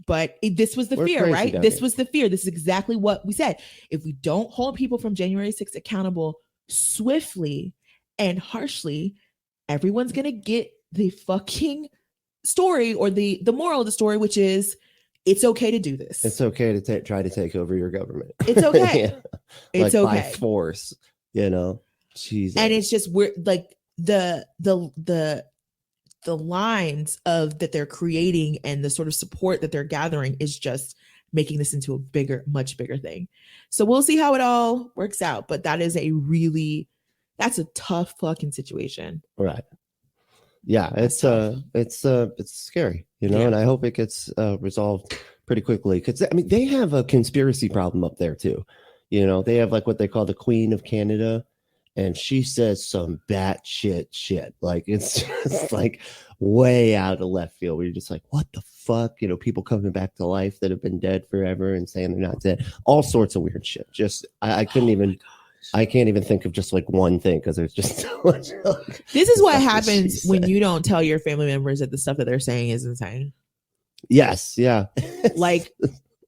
But this was the fear, right? This was the fear. This is exactly what we said. If we don't hold people from January 6th accountable swiftly and harshly, everyone's going to get the fucking story or the moral of the story, which is it's okay to do this. It's okay to try to take over your government. It's okay. Yeah. It's like okay. By force, Jesus. And it's just we're like the lines of that they're creating and the sort of support that they're gathering is just making this into a much bigger thing. So we'll see how it all works out. But that is that's a tough fucking situation. Right. Yeah. It's scary, and I hope it gets resolved pretty quickly. Cause I mean, they have a conspiracy problem up there too. They have like what they call the Queen of Canada. And she says some batshit shit. Like, it's just like way out of left field where you're just like, what the fuck? People coming back to life that have been dead forever and saying they're not dead. All sorts of weird shit. Just, I can't even think of just like one thing because there's just so much. This is what happens when you don't tell your family members that the stuff that they're saying is insane. Yes. Yeah. Like,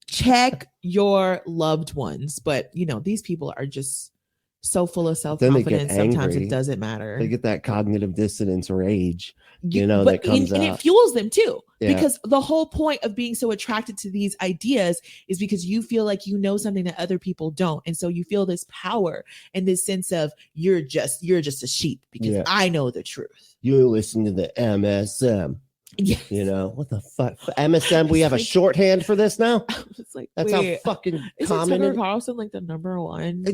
check your loved ones. But, these people are just so full of Then they get self-confidence, sometimes angry. it doesn't matter. They get that cognitive dissonance rage, that comes and out. it fuels them too. Yeah. Because the whole point of being so attracted to these ideas is because you feel like you know something that other people don't. And so you feel this power and this sense of you're just a sheep because I know the truth. You listen to the MSM. Yes. What the fuck? MSM, we have a shorthand for this now? It's like, that's how fucking common. Tucker Carlson like the number one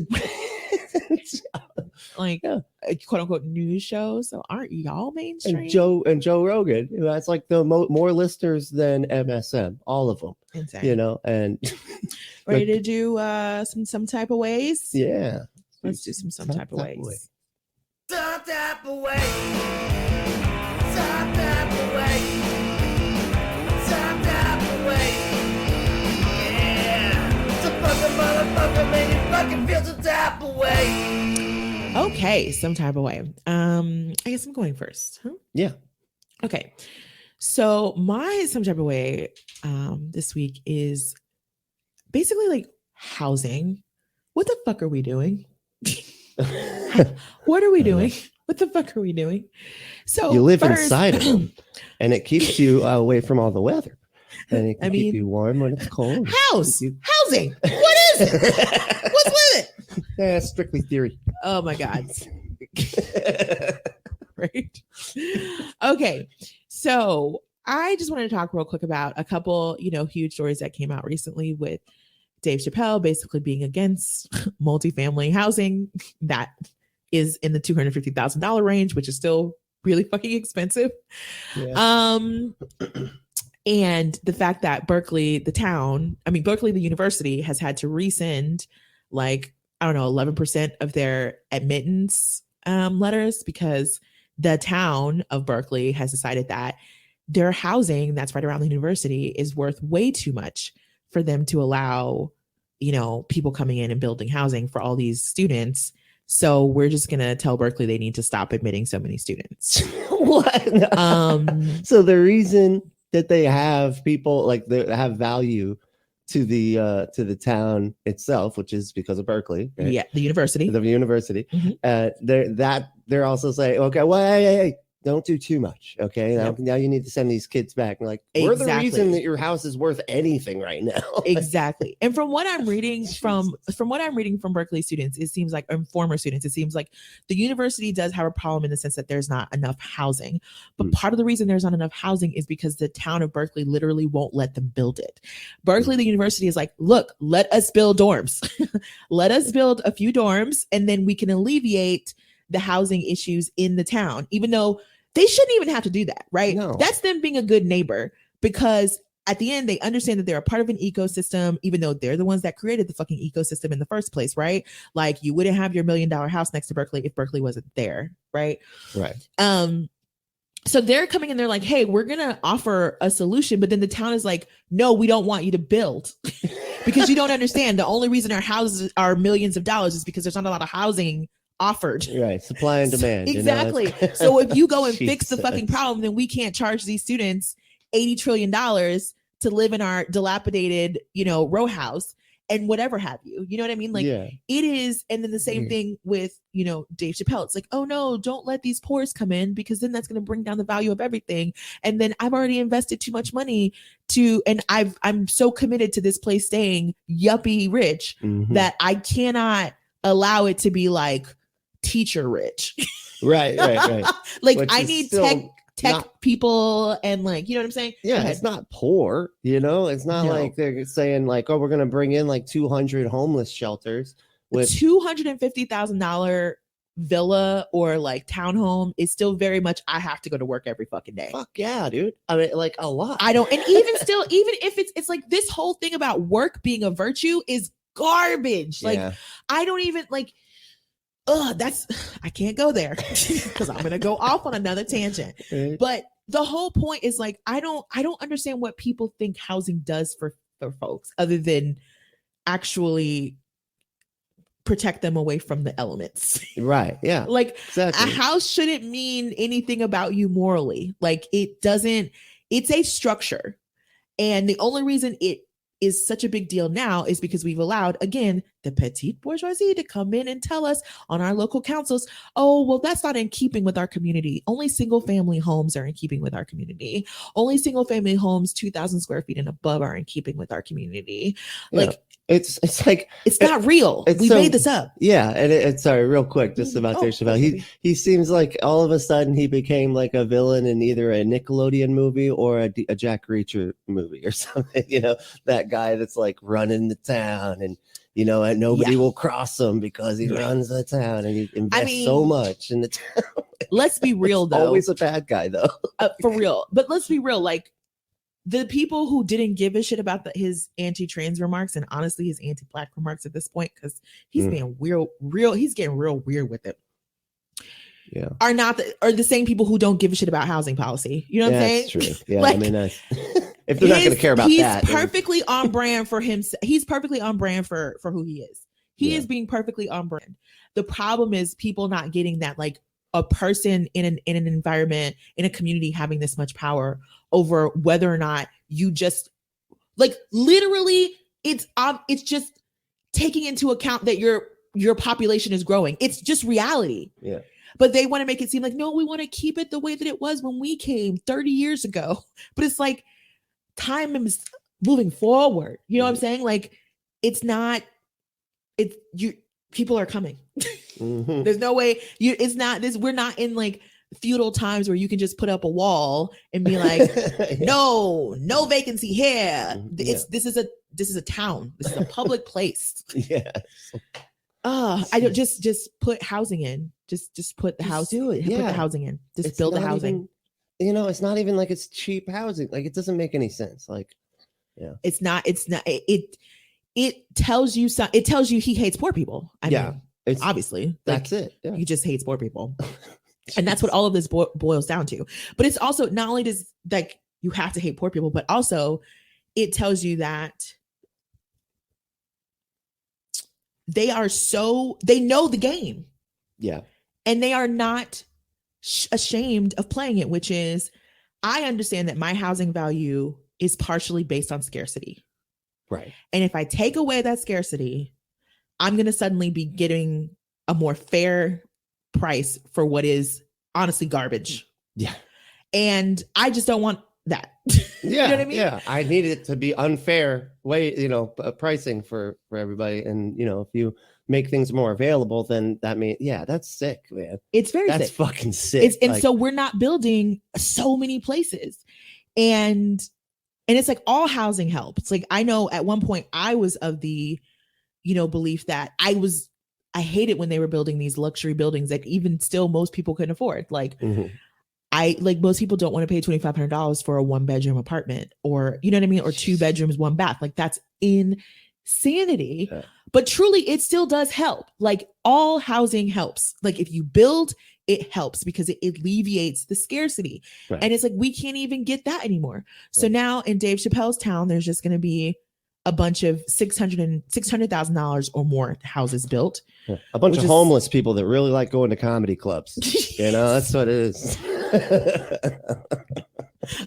quote unquote news show? So aren't y'all mainstream? And Joe Rogan, that's like the more listeners than MSM, all of them. Insane. And ready to do some type of ways? Yeah. Let's do some type of ways. Some type of way. Some type of way. Some type of way. Yeah. It's a fucking motherfucker, man. You fucking feel some type of way. Okay, some type of way. I guess I'm going first. Huh? Yeah. Okay. So my some type of way this week is basically like housing. What the fuck are we doing? What are we doing? What the fuck are we doing? So you live inside of them, and it keeps you away from all the weather, and it can keep you warm when it's cold. Housing. What is it? What's with it? Yeah, strictly theory. Oh my god. Right. Okay. So I just wanted to talk real quick about a couple, huge stories that came out recently with Dave Chappelle basically being against multifamily housing that is in the $250,000 range, which is still really fucking expensive. Yeah. And the fact that Berkeley, the university has had to rescind 11% of their admittance letters because the town of Berkeley has decided that their housing that's right around the university is worth way too much for them to allow, people coming in and building housing for all these students. So we're just going to tell Berkeley they need to stop admitting so many students. What? So the reason that they have people that have value to the town itself, which is because of Berkeley. Right? Yeah, the university. Mm-hmm. They're also saying, okay, well, hey, don't do too much. Okay. Now you need to send these kids back. We're the reason that your house is worth anything right now. Exactly. And from what I'm reading from Berkeley students, it seems like, and former students, it seems like the university does have a problem in the sense that there's not enough housing. But part of the reason there's not enough housing is because the town of Berkeley literally won't let them build it. Berkeley, the university is like, look, let us build dorms. Let us build a few dorms and then we can alleviate the housing issues in the town, even though they shouldn't even have to do that, right? No. That's them being a good neighbor because at the end, they understand that they're a part of an ecosystem, even though they're the ones that created the fucking ecosystem in the first place, right? Like you wouldn't have your $1 million house next to Berkeley if Berkeley wasn't there, right? Right. So they're coming in, they're like, hey, we're going to offer a solution. But then the town is like, no, we don't want you to build because you don't understand. The only reason our houses are millions of dollars is because there's not a lot of housing offered. Right. Supply and demand. Exactly. So if you go and fix the fucking problem, then we can't charge these students $80 trillion to live in our dilapidated, row house and whatever have you. You know what I mean? It is. And then the same thing with, Dave Chappelle. It's like, oh no, don't let these poors come in because then that's going to bring down the value of everything. And then I've already invested too much money and I'm so committed to this place staying yuppie rich that I cannot allow it to be like teacher rich. Right. Which I need tech people and you know what I'm saying? Yeah, it's not poor, it's not like they're saying oh, we're going to bring in 200 homeless shelters with $250,000 villa or townhome is still very much, I have to go to work every fucking day. Fuck yeah, dude. I mean, a lot. I don't, and even still, even if it's like this whole thing about work being a virtue is garbage. I don't even I can't go there because I'm gonna go off on another tangent. Right. But the whole point is I don't understand what people think housing does for folks other than actually protect them away from the elements. Right. Yeah. Exactly. A house shouldn't mean anything about you morally. It doesn't. It's a structure, and the only reason it is such a big deal now is because we've allowed, again, the petite bourgeoisie to come in and tell us on our local councils, oh, well, that's not in keeping with our community. Only single family homes are in keeping with our community. Only single family homes 2,000 square feet and above are in keeping with our community. Yeah. Like, it's like it's not real. We made this up. Yeah, and it's sorry, real quick, just about Dave Chappelle. Okay. He seems like all of a sudden he became like a villain in either a Nickelodeon movie or a Jack Reacher movie or something. You know, that guy that's like running the town, and you know, and nobody will cross him because he runs the town and he invests so much in the town. Let's be real, though. Always a bad guy, though. For real. But let's be real. Like, the people who didn't give a shit about his anti-trans remarks and honestly his anti-black remarks at this point, because he's being he's getting real weird with it. Yeah, are the same people who don't give a shit about housing policy. You know what I'm saying? That's true. Yeah, like, I mean, if they're not going to care about that, he's perfectly on brand for him. He's perfectly on brand for who he is. He is being perfectly on brand. The problem is people not getting that, like, a person in an environment, in a community, having this much power over whether or not you just, like, literally it's just taking into account that your population is growing. It's just reality. Yeah. But they want to make it seem like, no, we want to keep it the way that it was when we came 30 years ago. But it's like time is moving forward. You know what I'm saying? Like, people are coming. There's no way we're not in like feudal times where you can just put up a wall and be like, no vacancy here. This is a town. This is a public place. Yeah. I don't just put housing in. Just put the house. Do it. Put the housing in. Just build the housing. It's not even like it's cheap housing. Like, it doesn't make any sense. Like, yeah. It's not. It tells you it tells you he hates poor people. I mean, it's obviously that's it. Yeah. He just hates poor people. And that's what all of this boils down to. But it's also, not only does, like, you have to hate poor people, but also it tells you that they know the game. Yeah. And they are not ashamed of playing it, which is, I understand that my housing value is partially based on scarcity. Right. And if I take away that scarcity, I'm going to suddenly be getting a more fair price for what is honestly garbage. Yeah. And I just don't want that. Yeah. You know what I mean? Yeah. I need it to be unfair pricing for everybody. And, if you make things more available, then that means, that's sick, man. It's That's sick. fucking sick. So we're not building so many places. And it's like, all housing helps. Like, I know at one point I was of the, belief that I hate it when they were building these luxury buildings that even still most people couldn't afford. Like, most people don't want to pay $2,500 for a 1-bedroom apartment, or, you know what I mean? Or 2 bedrooms, 1 bath. Like, that's insanity. Yeah. But truly, it still does help. Like, all housing helps. Like, if you build, it helps because it alleviates the scarcity. Right. And it's like, we can't even get that anymore. Right. So now in Dave Chappelle's town, there's just going to be a bunch of $600,000 or more houses built. Yeah. A bunch of homeless people that really like going to comedy clubs. That's what it is.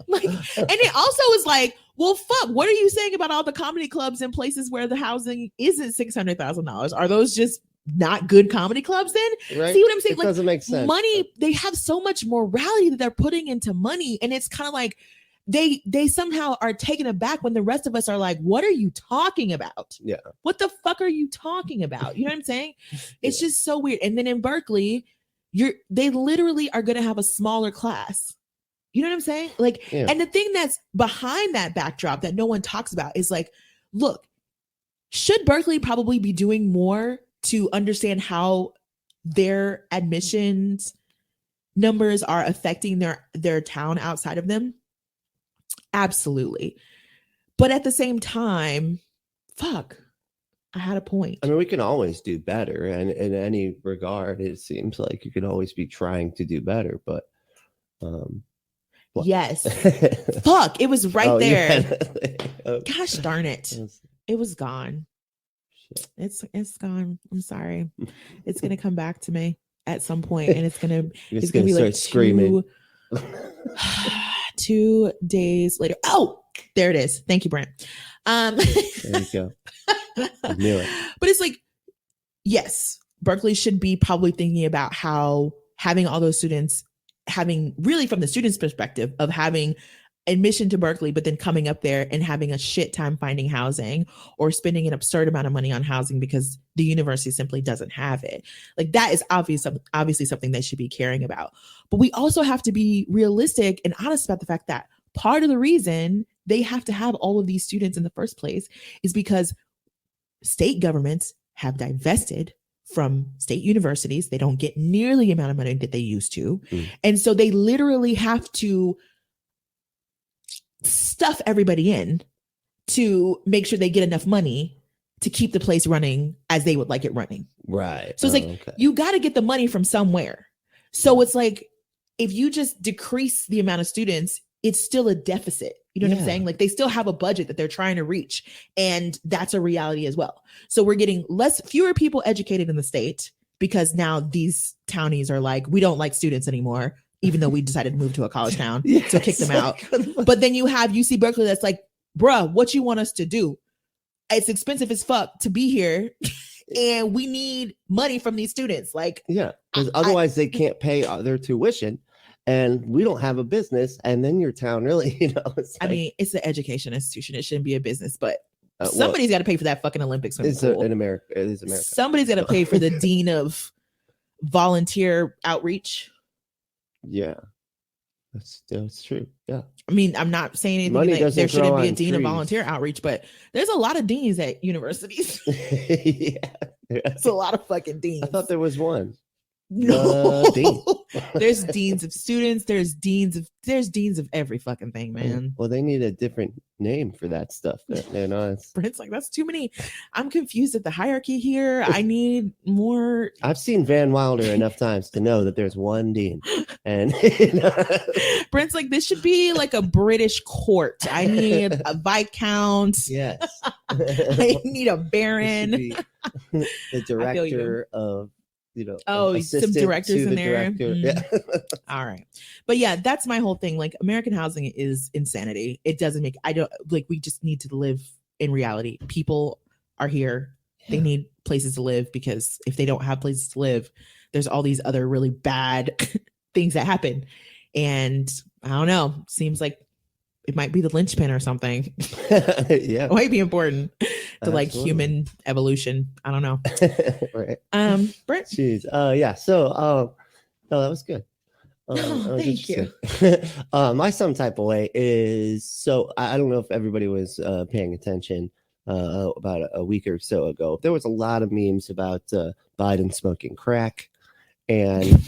Like, and it also is like, well, fuck, what are you saying about all the comedy clubs in places where the housing isn't $600,000? Are those just not good comedy clubs then? Right. See what I'm saying? It doesn't make sense. Money, they have so much morality that they're putting into money, and it's kind of like they somehow are taken aback when the rest of us are like, what are you talking about? Yeah. What the fuck are you talking about? You know what I'm saying? It's just so weird. And then in Berkeley, they literally are going to have a smaller class. You know what I'm saying? Like, and the thing that's behind that backdrop that no one talks about is like, look, should Berkeley probably be doing more to understand how their admissions numbers are affecting their town outside of them? Absolutely. But at the same time, fuck, I had a point. I mean, we can always do better. And in any regard, it seems like you can always be trying to do better. But yes. Fuck, it was right there. Yeah. Gosh darn it. It was gone. Shit. It's gone. I'm sorry. It's gonna come back to me at some point, and it's gonna be like screaming. 2 days later. Oh, there it is. Thank you, Brent. There you go. I knew it. But it's like, yes, Berkeley should be probably thinking about how having all those students, having really from the students' perspective of having admission to Berkeley, but then coming up there and having a shit time finding housing or spending an absurd amount of money on housing because the university simply doesn't have it. Like that is obviously something they should be caring about. But we also have to be realistic and honest about the fact that part of the reason they have to have all of these students in the first place is because state governments have divested from state universities. They don't get nearly the amount of money that they used to. And so they literally have to stuff everybody in to make sure they get enough money to keep the place running as they would like it running. Right. So it's like, you got to get the money from somewhere. So it's like, if you just decrease the amount of students, it's still a deficit. You know what I'm saying? Like they still have a budget that they're trying to reach. And that's a reality as well. So we're getting fewer people educated in the state because now these townies are like, we don't like students anymore, even though we decided to move to a college town to kick them out. But then you have UC Berkeley that's like, bruh, what you want us to do? It's expensive as fuck to be here. And we need money from these students. Like, yeah, because otherwise they can't pay their tuition. And we don't have a business, and then your town really, it's I mean, it's an education institution. It shouldn't be a business, but somebody's got to pay for that fucking Olympics. In America, it is America. Somebody's got to pay for the dean of volunteer outreach. Yeah, that's true. Yeah, I mean, I'm not saying anything like there shouldn't be a dean of volunteer outreach, but there's a lot of deans at universities. Yeah, it's a lot of fucking deans. I thought there was one. No, there's deans of students. There's deans of every fucking thing, man. Well, they need a different name for that stuff. Brent's like, that's too many. I'm confused at the hierarchy here. I need more. I've seen Van Wilder enough times to know that there's one dean, and Brent's like, this should be like a British court. I need a viscount. Yes, I need a baron. The director of. Some directors in there. Yeah. All right. But yeah, that's my whole thing. Like American housing is insanity. It doesn't make, we just need to live in reality. People are here. Yeah. They need places to live because if they don't have places to live, there's all these other really bad things that happen. And I don't know, seems like it might be the linchpin or something. Yeah. It might be important to like human evolution. I don't know. Right. Brent. Jeez. Yeah. So no, that was good. Thank you. My some type of way is, so I don't know if everybody was paying attention about a week or so ago. There was a lot of memes about Biden smoking crack and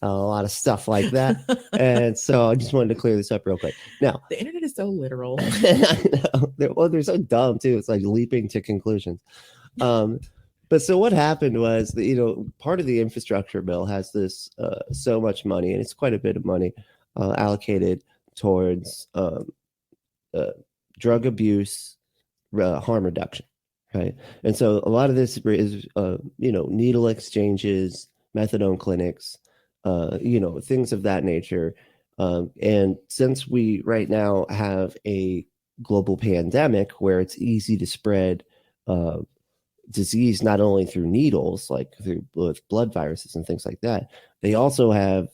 a lot of stuff like that. And so I just wanted to clear this up real quick. Now, the internet is so literal. I know. They're so dumb too. It's like leaping to conclusions. But so what happened was that, part of the infrastructure bill has this so much money, and it's quite a bit of money allocated towards drug abuse, harm reduction, right? And so a lot of this is, needle exchanges, methadone clinics, things of that nature. And since we right now have a global pandemic where it's easy to spread disease not only through needles, like through blood viruses and things like that, they also have,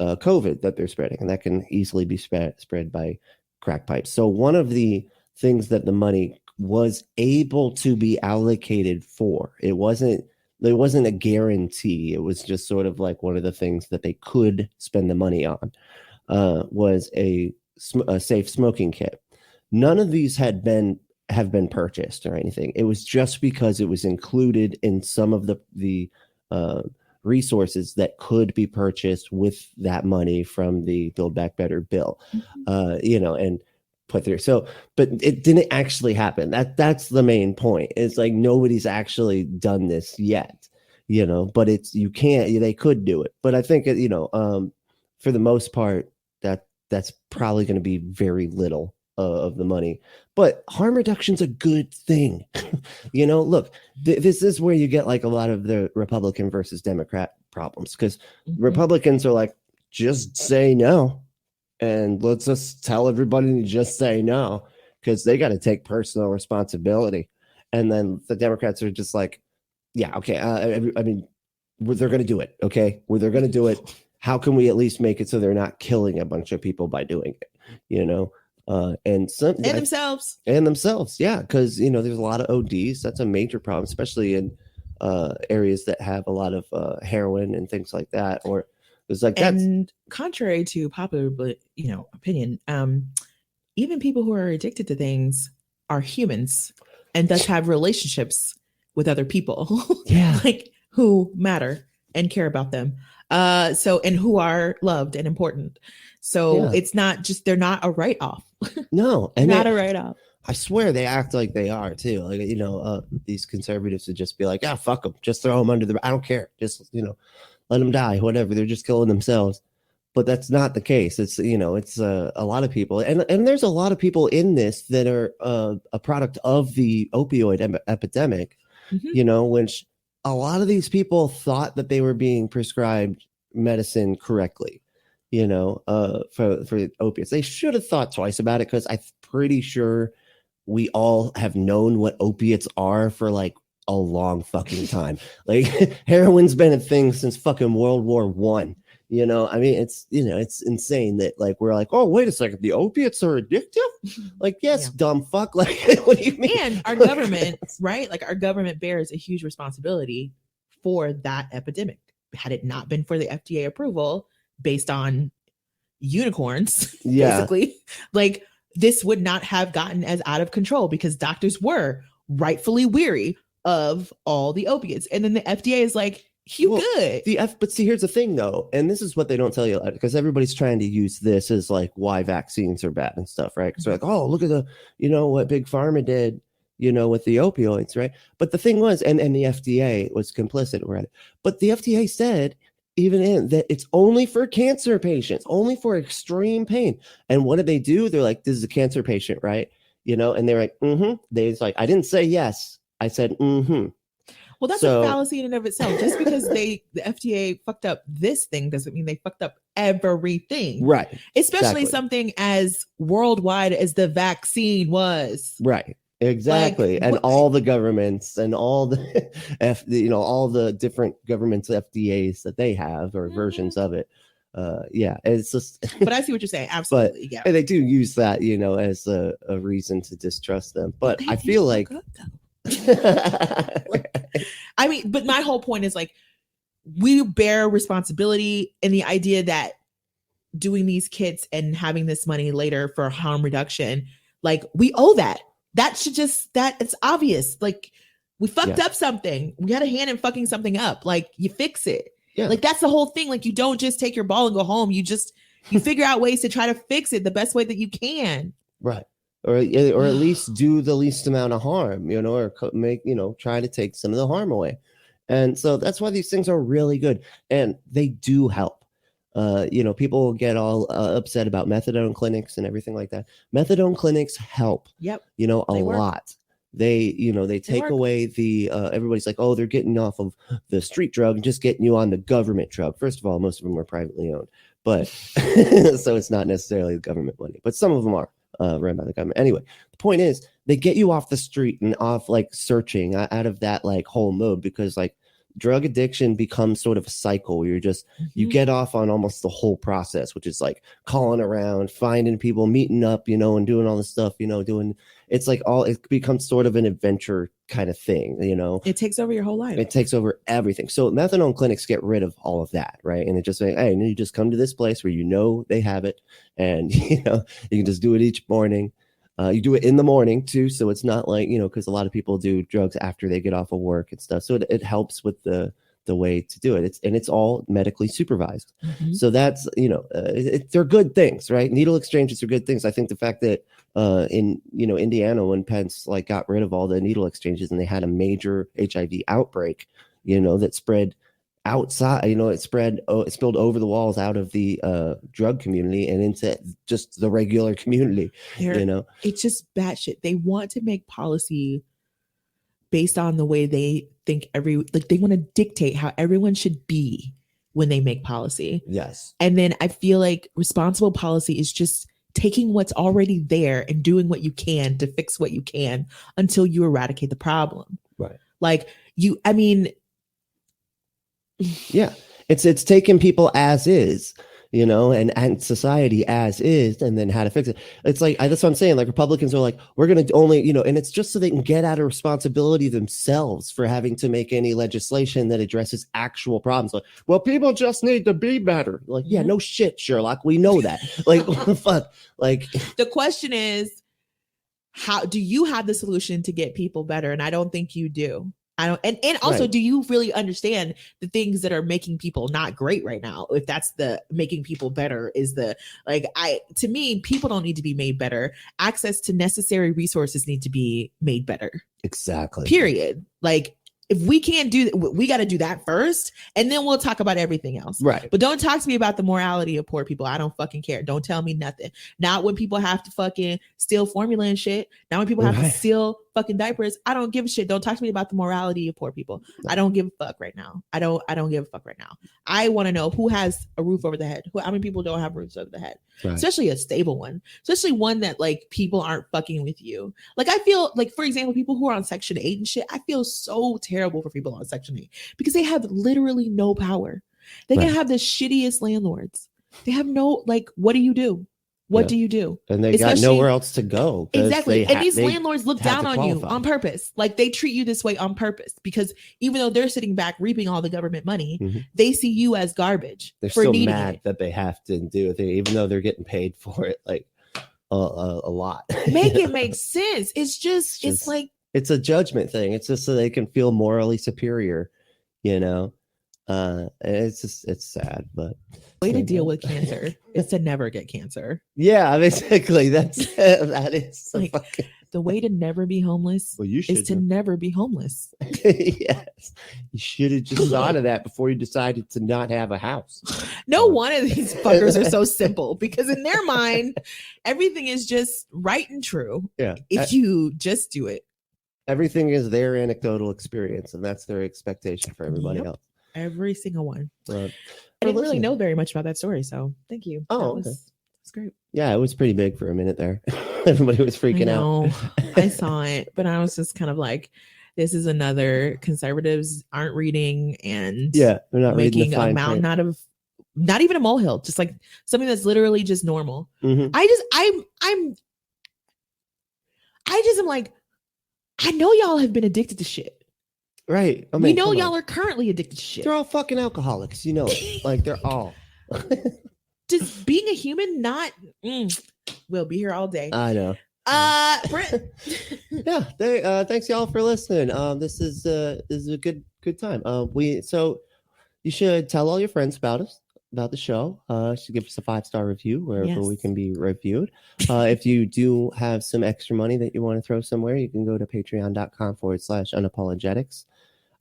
COVID that they're spreading, and that can easily be spread by crack pipes. So one of the things that the money was able to be allocated for, there wasn't a guarantee. It was just sort of like one of the things that they could spend the money on, was a safe smoking kit. None of these have been purchased or anything. It was just because it was included in some of the resources that could be purchased with that money from the Build Back Better bill, and put through. So, but it didn't actually happen. That's the main point. It's like nobody's actually done this yet, but they could do it. But I think, for the most part, that's probably going to be very little of the money. But harm reduction's a good thing. Look, this is where you get like a lot of the Republican versus Democrat problems, because Republicans are like, just say no. And let's just tell everybody to just say no, because they got to take personal responsibility. And then the Democrats are just like, Yeah. Okay. I mean, they're going to do it. Okay. They're going to do it. How can we at least make it so they're not killing a bunch of people by doing it? You know, and themselves. And themselves. Yeah. Because, you know, there's a lot of ODs. That's a major problem, especially in areas that have a lot of heroin and things like that. Or it's like that. And contrary to popular, opinion, even people who are addicted to things are humans and thus have relationships with other people. Yeah. Like who matter and care about them. And who are loved and important. So it's not just, they're not a write-off. No. And not a write-off. I swear they act like they are too. Like, you know, these conservatives would just be like, yeah, fuck them. Just throw them under the, I don't care. Just, you know, let them die, whatever. They're just killing themselves. But that's not the case. It's, you know, it's a lot of people. And there's a lot of people in this that are a product of the opioid epidemic, you know, which a lot of these people thought that they were being prescribed medicine correctly, you know, for opiates. They should have thought twice about it, because I'm pretty sure we all have known what opiates are for like a long fucking time. Like heroin's been a thing since fucking World War I. You know, I mean, it's, you know, it's insane that like we're like, oh, wait a second, the opiates are addictive? Like, yes, dumb fuck. Like, what do you mean? And our government, right? Like our government bears a huge responsibility for that epidemic. Had it not been for the FDA approval based on unicorns, basically, like this would not have gotten as out of control, because doctors were rightfully weary of all the opiates. And then the FDA is like, good. But see, here's the thing though, and this is what they don't tell you, because everybody's trying to use this as like why vaccines are bad and stuff, right? Because they're like, oh, look at the, you know, what Big Pharma did, you know, with the opioids, right? But the thing was, and the FDA was complicit, right? But the FDA said, even in that, it's only for cancer patients, only for extreme pain. And what did they do? They're like, this is a cancer patient, right? You know, and they're like, They're like, I didn't say yes, I said Well, that's a fallacy in and of itself. Just because the FDA fucked up this thing doesn't mean they fucked up everything. Right. Especially something as worldwide as the vaccine was. Right. Exactly. Like, and all the governments and all the all the different governments, FDAs that they have, or versions of it. It's just but I see what you're saying. Absolutely. But, and they do use that, you know, as a reason to distrust them. But I feel like I mean, but my whole point is like, we bear responsibility in the idea that doing these kits and having this money later for harm reduction, like we owe that. That should just, that it's obvious. Like we fucked up something. We had a hand in fucking something up. Like you fix it. Yeah. Like that's the whole thing. Like you don't just take your ball and go home. You figure out ways to try to fix it the best way that you can. Right. Or at least do the least amount of harm, you know, or make, you know, try to take some of the harm away. And so that's why these things are really good, and they do help. You know, people get all upset about methadone clinics and everything like that. Methadone clinics help. Yep. You know, a lot. They, you know, they take away the, everybody's like, oh, they're getting off of the street drug and just getting you on the government drug. First of all, most of them are privately owned, but so it's not necessarily the government money, but some of them are. Run by the government. Anyway, the point is they get you off the street and off like searching out of that like whole mode, because like drug addiction becomes sort of a cycle where you're just you get off on almost the whole process, which is like calling around, finding people, meeting up, you know, and doing all this stuff, you know, it's like it becomes sort of an adventure kind of thing, you know. It takes over your whole life. It takes over everything. So methadone clinics get rid of all of that, right? And it just say, hey, you just come to this place where you know they have it, and you know you can just do it each morning. You do it in the morning too, so it's not like, you know, because a lot of people do drugs after they get off of work and stuff. So it helps with the way to do it. It's all medically supervised. So that's, you know, they're good things, right? Needle exchanges are good things. I think the fact that in, you know, Indiana, when Pence like got rid of all the needle exchanges and they had a major HIV outbreak, you know, that spread outside, you know, it spilled over the walls out of the drug community and into just the regular community. You know, it's just batshit. They want to make policy based on the way they think they want to dictate how everyone should be when they make policy. Yes. And then I feel like responsible policy is just taking what's already there and doing what you can to fix what you can until you eradicate the problem. Right. Like I mean, Yeah, it's taking people as is, you know, and society as is, and then how to fix it. It's like that's what I'm saying. Like Republicans are like, we're going to only, you know, and it's just so they can get out of responsibility themselves for having to make any legislation that addresses actual problems. Like, well, people just need to be better. Like, yeah, no shit, Sherlock, we know that. Like, what the fuck? Like, the question is, how do you have the solution to get people better? And I don't think you do. I don't, and also, Right. do you really understand the things that are making people not great right now? If that's the making people better is the, like, to me, people don't need to be made better. Access to necessary resources need to be made better. exactly. Period. Like, if we can't do that, we got to do that first, and then we'll talk about everything else. Right. But don't talk to me about the morality of poor people. I don't fucking care. Don't tell me nothing. Not when people have to fucking steal formula and shit. Not when people have to steal fucking diapers. I don't give a shit. Don't talk to me about the morality of poor people. I don't give a fuck right now. I don't give a fuck right now. I want to know who has a roof over the head. How many people don't have roofs over the head? Right. Especially a stable one. Especially one that like people aren't fucking with you. Like I feel like, for example, people who are on Section 8 and shit, I feel so terrible for people on Section 8 because they have literally no power. They can have the shittiest landlords. They have no, like, what do you do? What do you do? And they got nowhere else to go. Exactly. And these landlords look have down to on you qualify. on purpose. Like they treat you this way on purpose because even though they're sitting back reaping all the government money, they see you as garbage. They're for still needing mad it. that they have to do it, even though they're getting paid for it, like a lot. Make it make sense. It's just it's like it's a judgment thing. It's just so they can feel morally superior, you know. It's sad, but way to deal with cancer is to never get cancer. Yeah, basically that is like fucking... the way to never be homeless is to never be homeless. Yes, you should have just thought of that before you decided to not have a house. No one of these fuckers are so simple because in their mind everything is just right and true. Yeah, if you just do it. Everything is their anecdotal experience, and that's their expectation for everybody else. Every single one. But I didn't really know very much about that story, so thank you. Oh, that's great. Yeah, it was pretty big for a minute there. Everybody was freaking out. I saw it, but I was just kind of like, this is another conservatives aren't reading and they're not making a mountain out of not even a molehill, just like something that's literally just normal. I am like, I know y'all have been addicted to shit. Right. I mean, we know y'all are currently addicted to shit. They're all fucking alcoholics, you know it. Like they're all. Just being a human, not we'll be here all day. I know. Brent. Yeah. Thanks y'all for listening. This is a good time. So you should tell all your friends about us, about the show. Should give us a 5-star review wherever we can be reviewed. If you do have some extra money that you want to throw somewhere, you can go to patreon.com/unapologetics.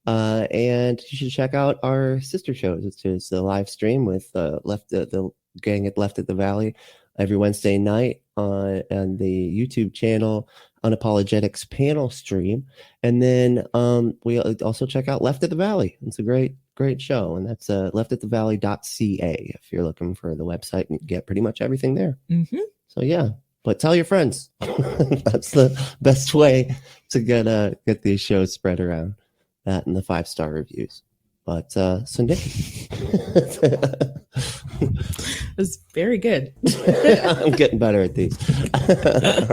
And you should check out our sister shows. It's just the live stream with the gang at Left at the Valley every Wednesday night on the YouTube channel Unapologetics panel stream. And then we also check out Left at the Valley. It's a great show, and that's leftatthevalley.ca if you're looking for the website, and get pretty much everything there. So yeah, but tell your friends. That's the best way to get these shows spread around. That and the 5-star reviews. But so Nikki, it was very good. I'm getting better at these. I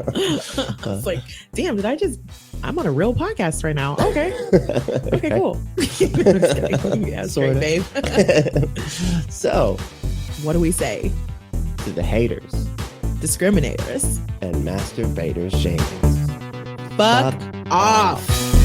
was like, damn, I'm on a real podcast right now. Okay, cool. Yeah, Sort of. babe. So what do we say to the haters, discriminators, and masturbators, shamans? fuck off.